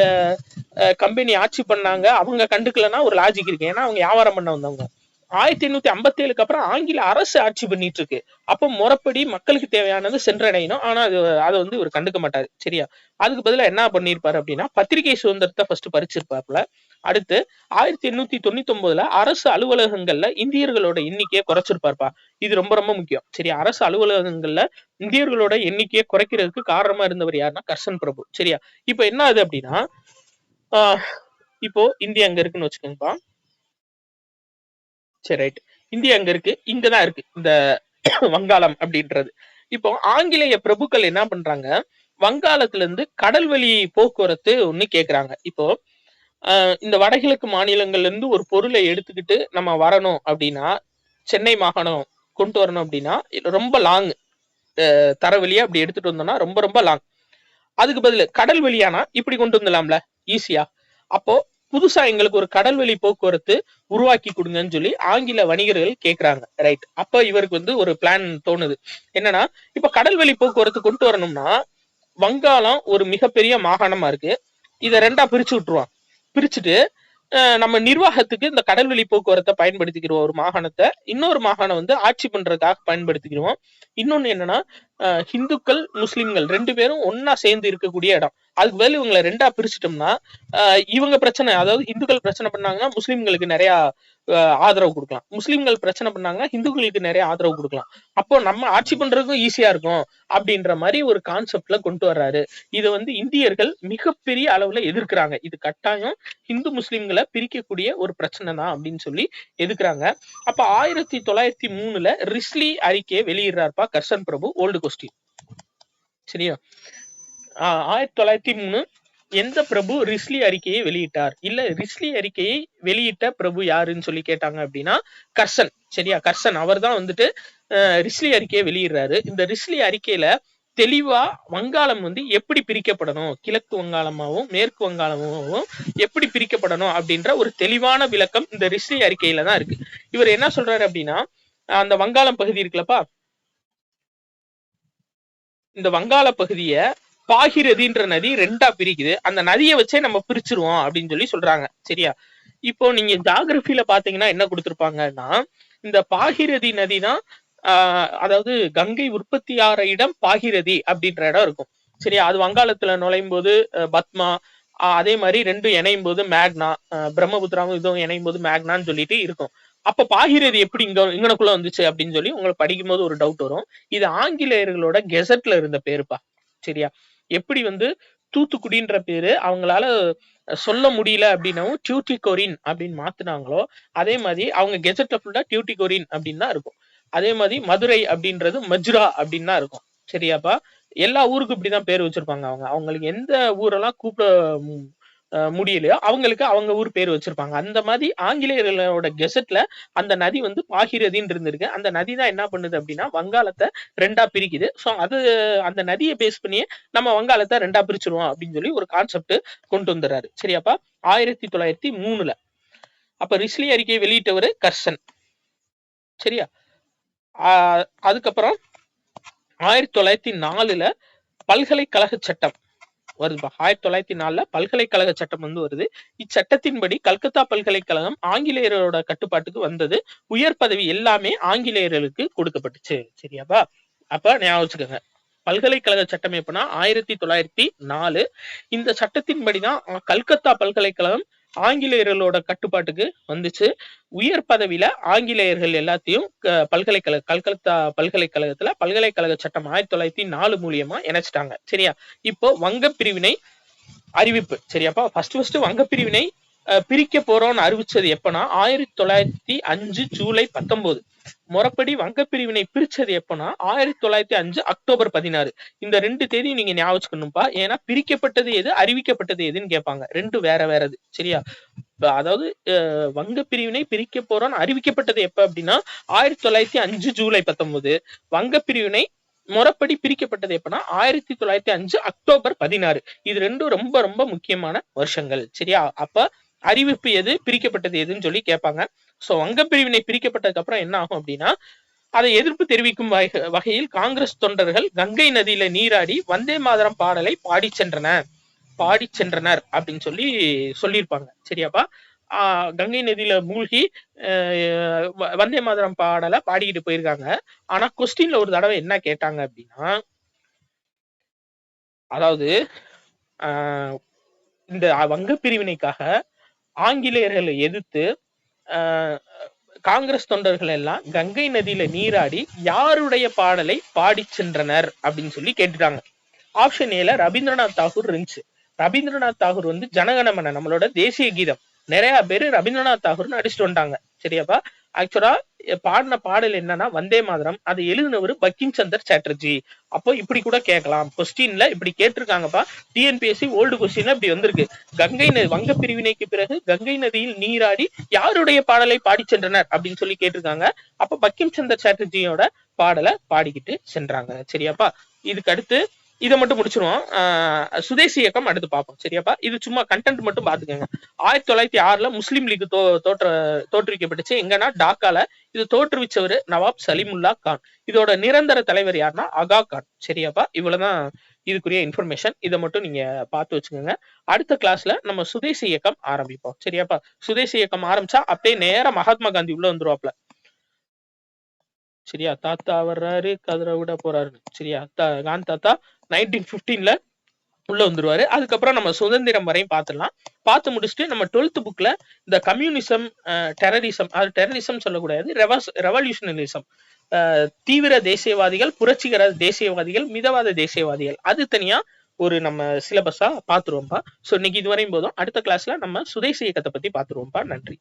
கம்பெனி ஆட்சி பண்ணாங்க, அவங்க கண்டுக்கலன்னா ஒரு லாஜிக் இருக்கு. ஏன்னா அவங்க வியாபாரம் பண்ண வந்தவங்க. 1857க்கு அப்புறம் ஆங்கில அரசு ஆட்சி பண்ணிட்டு இருக்கு. அப்போ முறைப்படி மக்களுக்கு தேவையானது சென்றடையணும். ஆனா அதை வந்து இவர் கண்டுக்க மாட்டாரு. சரியா? அதுக்கு பதிலா என்ன பண்ணிருப்பாரு அப்படின்னா பத்திரிகை சுதந்திரத்தை ஃபர்ஸ்ட் பறிச்சிருப்பாப்புல. அடுத்து 1899ல அரசு அலுவலகங்கள்ல இந்தியர்களோட எண்ணிக்கையை குறைச்சிருப்பாருப்பா. இது ரொம்ப ரொம்ப முக்கியம். சரி, அரசு அலுவலகங்கள்ல இந்தியர்களோட எண்ணிக்கையை குறைக்கிறதுக்கு காரணமா இருந்தவர் யாருன்னா கர்சன் பிரபு. சரியா? இப்ப என்ன ஆகுது அப்படின்னா இப்போ இந்தியா அங்க இருக்குன்னு வச்சுக்கோங்கப்பா. சரி, ரைட். இந்தியா அங்க இருக்கு, இங்கதான் இருக்கு இந்த வங்காளம் அப்படின்றது. இப்போ ஆங்கிலேய பிரபுக்கள் என்ன பண்றாங்க, வங்காளத்துல இருந்து கடல்வழி போக்குவரத்து ஒண்ணு கேக்குறாங்க. இப்போ இந்த வடகிழக்கு மாநிலங்கள்ல இருந்து ஒரு பொருளை எடுத்துக்கிட்டு நம்ம வரணும் அப்படின்னா, சென்னை மாகாணம் கொண்டு வரணும் அப்படின்னா ரொம்ப லாங், தரவழியா அப்படி எடுத்துட்டு வந்தோம்னா ரொம்ப ரொம்ப லாங். அதுக்கு பதில் கடல் வழியானா இப்படி கொண்டு வந்துடலாம்ல ஈஸியா. அப்போ புதுசா எங்களுக்கு ஒரு கடல்வழி போக்குவரத்து உருவாக்கி கொடுங்கன்னு சொல்லி ஆங்கில வணிகர்கள் கேட்கிறாங்க. ரைட். அப்ப இவருக்கு வந்து ஒரு பிளான் தோணுது. என்னன்னா, இப்ப கடல்வழி போக்குவரத்து கொண்டு வரணும்னா வங்காளம் ஒரு மிகப்பெரிய மாகாணமா இருக்கு, இதை ரெண்டா பிரிச்சு விட்டுருவான். பிரிச்சுட்டு நம்ம நிர்வாகத்துக்கு இந்த கடல்வழி போக்குவரத்தை பயன்படுத்திக்கிறோம் ஒரு மாகாணத்தை, இன்னொரு மாகாணம் வந்து ஆட்சி பண்றதுக்காக பயன்படுத்திக்கிறோம். இன்னொன்னு என்னன்னா, ஹிந்துக்கள் முஸ்லிம்கள் ரெண்டு பேரும் ஒன்னா சேர்ந்து இருக்கக்கூடிய இடம். அதுக்கு பதில் இவங்களை ரெண்டா பிரிச்சுட்டோம்னா இவங்க பிரச்சனை, அதாவது இந்துக்கள் பிரச்சனை பண்ணாங்கன்னா முஸ்லிம்களுக்கு நிறைய ஆதரவு கொடுக்கலாம், முஸ்லிம்கள் பிரச்சனை பண்ணாங்கன்னா ஹிந்துக்களுக்கு நிறைய ஆதரவு கொடுக்கலாம். அப்போ நம்ம ஆட்சி பண்றதுக்கும் ஈஸியா இருக்கும் அப்படின்ற மாதிரி ஒரு கான்செப்ட்ல கொண்டு வர்றாரு. இது வந்து இந்தியர்கள் மிகப்பெரிய அளவுல எதிர்க்கிறாங்க. இது கட்டாயம் ஹிந்து முஸ்லிம்களை பிரிக்கக்கூடிய ஒரு பிரச்சனை தான் அப்படின்னு சொல்லி எதிர்க்கிறாங்க. அப்ப 1903ல ரிஸ்லி அறிக்கையை வெளியிடுறாருப்பா கர்சன் பிரபு. Old question. சரியா? 1903 எந்த பிரபு ரிஸ்லி அறிக்கையை வெளியிட்டார், இல்ல ரிஸ்லி அறிக்கையை வெளியிட்ட பிரபு யாருன்னு சொல்லி கேட்டாங்க அப்படின்னா கர்சன். சரியா? கர்சன் அவர் தான் வந்துட்டு ரிஸ்லி அறிக்கையை வெளியிடுறாரு. இந்த ரிஸ்லி அறிக்கையில தெளிவா வங்காளம் வந்து எப்படி பிரிக்கப்படணும், கிழக்கு வங்காளமாவும் மேற்கு வங்காளமாவும் எப்படி பிரிக்கப்படணும் அப்படின்ற ஒரு தெளிவான விளக்கம் இந்த ரிஸ்லி அறிக்கையில தான் இருக்கு. இவர் என்ன சொல்றாரு அப்படின்னா, அந்த வங்காளம் பகுதி இருக்குல்லப்பா, இந்த வங்காள பகுதிய பாகிரதின்ற நதி ரெண்டா பிரிக்குது, அந்த நதியை வச்சே நம்ம பிரிச்சிருவோம் அப்படின்னு சொல்லி சொல்றாங்க. சரியா? இப்போ நீங்க ஜாகிரபில பாத்தீங்கன்னா என்ன கொடுத்திருப்பாங்கன்னா, இந்த பாகிரதி நதி தான் அதாவது கங்கை உற்பத்தி ஆற இடம் பாகிரதி அப்படின்ற இடம் இருக்கும். சரியா? அது வங்காளத்துல நுழையும் போது பத்மா, அதே மாதிரி ரெண்டும் இணையும் போது மேக்னா, பிரம்மபுத்திராவும் இதுவும் இணையும் போது மேக்னான்னு சொல்லிட்டு இருக்கும். அப்ப பாகிரதி எப்படி இங்கனக்குள்ள வந்துச்சு அப்படின்னு சொல்லி உங்களுக்கு படிக்கும் போது ஒரு டவுட் வரும். இது ஆங்கிலேயர்களோட கெசட்ல இருந்த பேருப்பா. சரியா? எப்படி வந்து தூத்துக்குடின்ற பேரு அவங்களால சொல்ல முடியல அப்படின்னாவும் டியூட்டிகோரின் அப்படின்னு மாத்தினாங்களோ, அதே மாதிரி அவங்க கெசட்ல ஃபுல்லா டியூட்டிகோரின் அப்படின்னு தான் இருக்கும். அதே மாதிரி மதுரை அப்படின்றது மஜ்ரா அப்படின்னு தான் இருக்கும். சரியாப்பா? எல்லா ஊருக்கும் இப்படிதான் பேர் வச்சிருப்பாங்க. அவங்களுக்கு எந்த ஊரெல்லாம் கூப்பிட முடியலையோ அவங்களுக்கு அவங்க ஊர் பேர் வச்சிருப்பாங்க. அந்த மாதிரி ஆங்கிலேயர்களோட கெசட்ல அந்த நதி வந்து பாகிரதின்னு இருந்திருக்கு. அந்த நதி தான் என்ன பண்ணுது அப்படின்னா வங்காளத்தை ரெண்டா பிரிக்குது. சோ அது அந்த நதியை பேஸ் பண்ணியே நம்ம வங்காளத்தை ரெண்டா பிரிச்சிருவோம் அப்படின்னு சொல்லி ஒரு கான்செப்ட் கொண்டு வந்துடுறாரு. சரியாப்பா? 1903ல. அப்ப ரிஸ்லி அறிக்கையை வெளியிட்டவர் கர்சன். சரியா? அதுக்கப்புறம் 1904ல பல்கலைக்கழக சட்டம் வருதுப்பா. 1904ல பல்கலைக்கழக சட்டம் வந்து வருது. இச்சட்டத்தின்படி கல்கத்தா பல்கலைக்கழகம் ஆங்கிலேயரோட கட்டுப்பாட்டுக்கு வந்தது. உயர் பதவி எல்லாமே ஆங்கிலேயர்களுக்கு கொடுக்கப்பட்டுச்சு. சரியாப்பா? அப்ப ஞாபகம் வச்சுக்கோங்க. பல்கலைக்கழக சட்டம் எப்படின்னா 1904. இந்த சட்டத்தின்படிதான் கல்கத்தா பல்கலைக்கழகம் ஆங்கிலேயர்களோட கட்டுப்பாட்டுக்கு வந்துச்சு. உயர் பதவியில ஆங்கிலேயர்கள் எல்லாத்தையும் கல்கத்தா பல்கலைக்கழகத்துல பல்கலைக்கழக சட்டம் 1904 மூலியமா இணைச்சிட்டாங்க. சரியா? இப்போ வங்க பிரிவினை அறிவிப்பு. சரியாப்பா? ஃபர்ஸ்ட் வங்க பிரிவினை பிரிக்க போறோம்னு அறிவிச்சது எப்பனா 1905 ஜூலை 19. முறைப்படி வங்க பிரிவினை பிரிச்சது எப்பனா 1905 அக்டோபர் 16. இந்த 2 தேதி நீங்க ஞாபகம் வச்சுக்கணும்பா. ஏன்னா பிரிக்கப்பட்டது எது, அறிவிக்கப்பட்டது எதுன்னு கேட்பாங்க. 2 வேற வேறது. சரியா? அதாவது வங்க பிரிவினை பிரிக்க போறோம்னு அறிவிக்கப்பட்டது எப்ப அப்படின்னா 1905 ஜூலை 19. வங்க பிரிவினை முறைப்படி பிரிக்கப்பட்டது எப்பனா 1905 அக்டோபர் 16. இது 2 ரொம்ப ரொம்ப முக்கியமான வருஷங்கள். சரியா? அப்ப அறிவிப்பு எது, பிரிக்கப்பட்டது எதுன்னு சொல்லி கேட்பாங்க. சோ வங்க பிரிவினை பிரிக்கப்பட்டதுக்கு அப்புறம் என்ன ஆகும் அப்படின்னா, அதை எதிர்ப்பு தெரிவிக்கும் வகையில் காங்கிரஸ் தொண்டர்கள் கங்கை நதியில நீராடி வந்தே மாதரம் பாடலை பாடி சென்றனர் அப்படின்னு சொல்லியிருப்பாங்க. சரியாப்பா? கங்கை நதியில மூழ்கி வந்தே மாதரம் பாடலை பாடிக்கிட்டு போயிருக்காங்க. ஆனா கொஸ்டின்ல ஒரு தடவை என்ன கேட்டாங்க அப்படின்னா, அதாவது இந்த வங்க பிரிவினைக்காக ஆங்கிலேயர்களை எதிர்த்து காங்கிரஸ் தொண்டர்கள் எல்லாம் கங்கை நதியில நீராடி யாருடைய பாடலை பாடி சென்றனர் அப்படின்னு சொல்லி கேட்டுட்டாங்க. ஆப்ஷன் ஏல ரவீந்திரநாத் தாகூர் இருந்துச்சு. ரவீந்திரநாத் தாகூர் வந்து ஜனகணமன நம்மளோட தேசிய கீதம். நிறைய பேரு ரவீந்திரநாத் தாகூர்னு அடிச்சுட்டு வந்துட்டாங்க. சரியாப்பா? ஆக்சுவலா பாடின பாடல் என்னன்னா வந்தே மாதரம். அதை எழுதினவர் பங்கிம் சந்தர் சாட்டர்ஜி. அப்போ இப்படி கூட கேட்கலாம். கொஸ்டின்ல இப்படி கேட்டிருக்காங்கப்பா. டிஎன்பிஎஸ்சி ஓல்டு கொஸ்டின்ல இப்படி வந்திருக்கு. வங்க பிரிவினைக்கு பிறகு கங்கை நதியில் நீராடி யாருடைய பாடலை பாடி சென்றனர் அப்படின்னு சொல்லி கேட்டிருக்காங்க. அப்ப பங்கிம் சந்தர் சாட்டர்ஜியோட பாடலை பாடிக்கிட்டு சென்றாங்க. சரியாப்பா? இதுக்கு அடுத்து இதை மட்டும் முடிச்சிருவோம். சுதேசி இயக்கம் அடுத்து பார்ப்போம். சரியாப்பா? இது சும்மா கண்டென்ட் மட்டும் பாத்துக்கோங்க. 1906 முஸ்லீம் லீக் தோற்றுவிக்கப்பட்டுச்சு. எங்கன்னா டாக்கால. இது தோற்றுவிச்சவர் நவாப் சலீமுல்லா கான். இதோட நிரந்தர தலைவர் யாருன்னா அகா கான். சரியாப்பா? இவ்வளவுதான் இதுக்குரிய இன்ஃபர்மேஷன். இதை மட்டும் நீங்க பார்த்து வச்சுக்கோங்க. அடுத்த கிளாஸ்ல நம்ம சுதேசி இயக்கம் ஆரம்பிப்போம். சரியாப்பா? சுதேசி இயக்கம் ஆரம்பிச்சா அப்படியே நேரம் மகாத்மா காந்தி உள்ள வந்துருவாப்ல. சரியா? தாத்தா வர்றாரு, கதிரை விட போறாரு. சரியா? காந்தி தாத்தா 1915 உள்ள வந்துருவாரு. அதுக்கப்புறம் நம்ம சுதந்திரம் வரையும் பார்த்துடலாம். பார்த்து முடிச்சுட்டு நம்ம 12th புக்ல இந்த கம்யூனிசம், டெரரிசம், அது டெரரிசம் சொல்லக்கூடாது, ரெவல்யூஷனரிசம், தீவிர தேசியவாதிகள், புரட்சிகர தேசியவாதிகள், மிதவாத தேசியவாதிகள், அது தனியா ஒரு நம்ம சிலபஸா பாத்துருவோம்ப்பா. சோ இன்னைக்கு இதுவரையும் போதும். அடுத்த கிளாஸ்ல நம்ம சுதேசி இயக்கத்தை பத்தி பாத்துருவோம்ப்பா. நன்றி.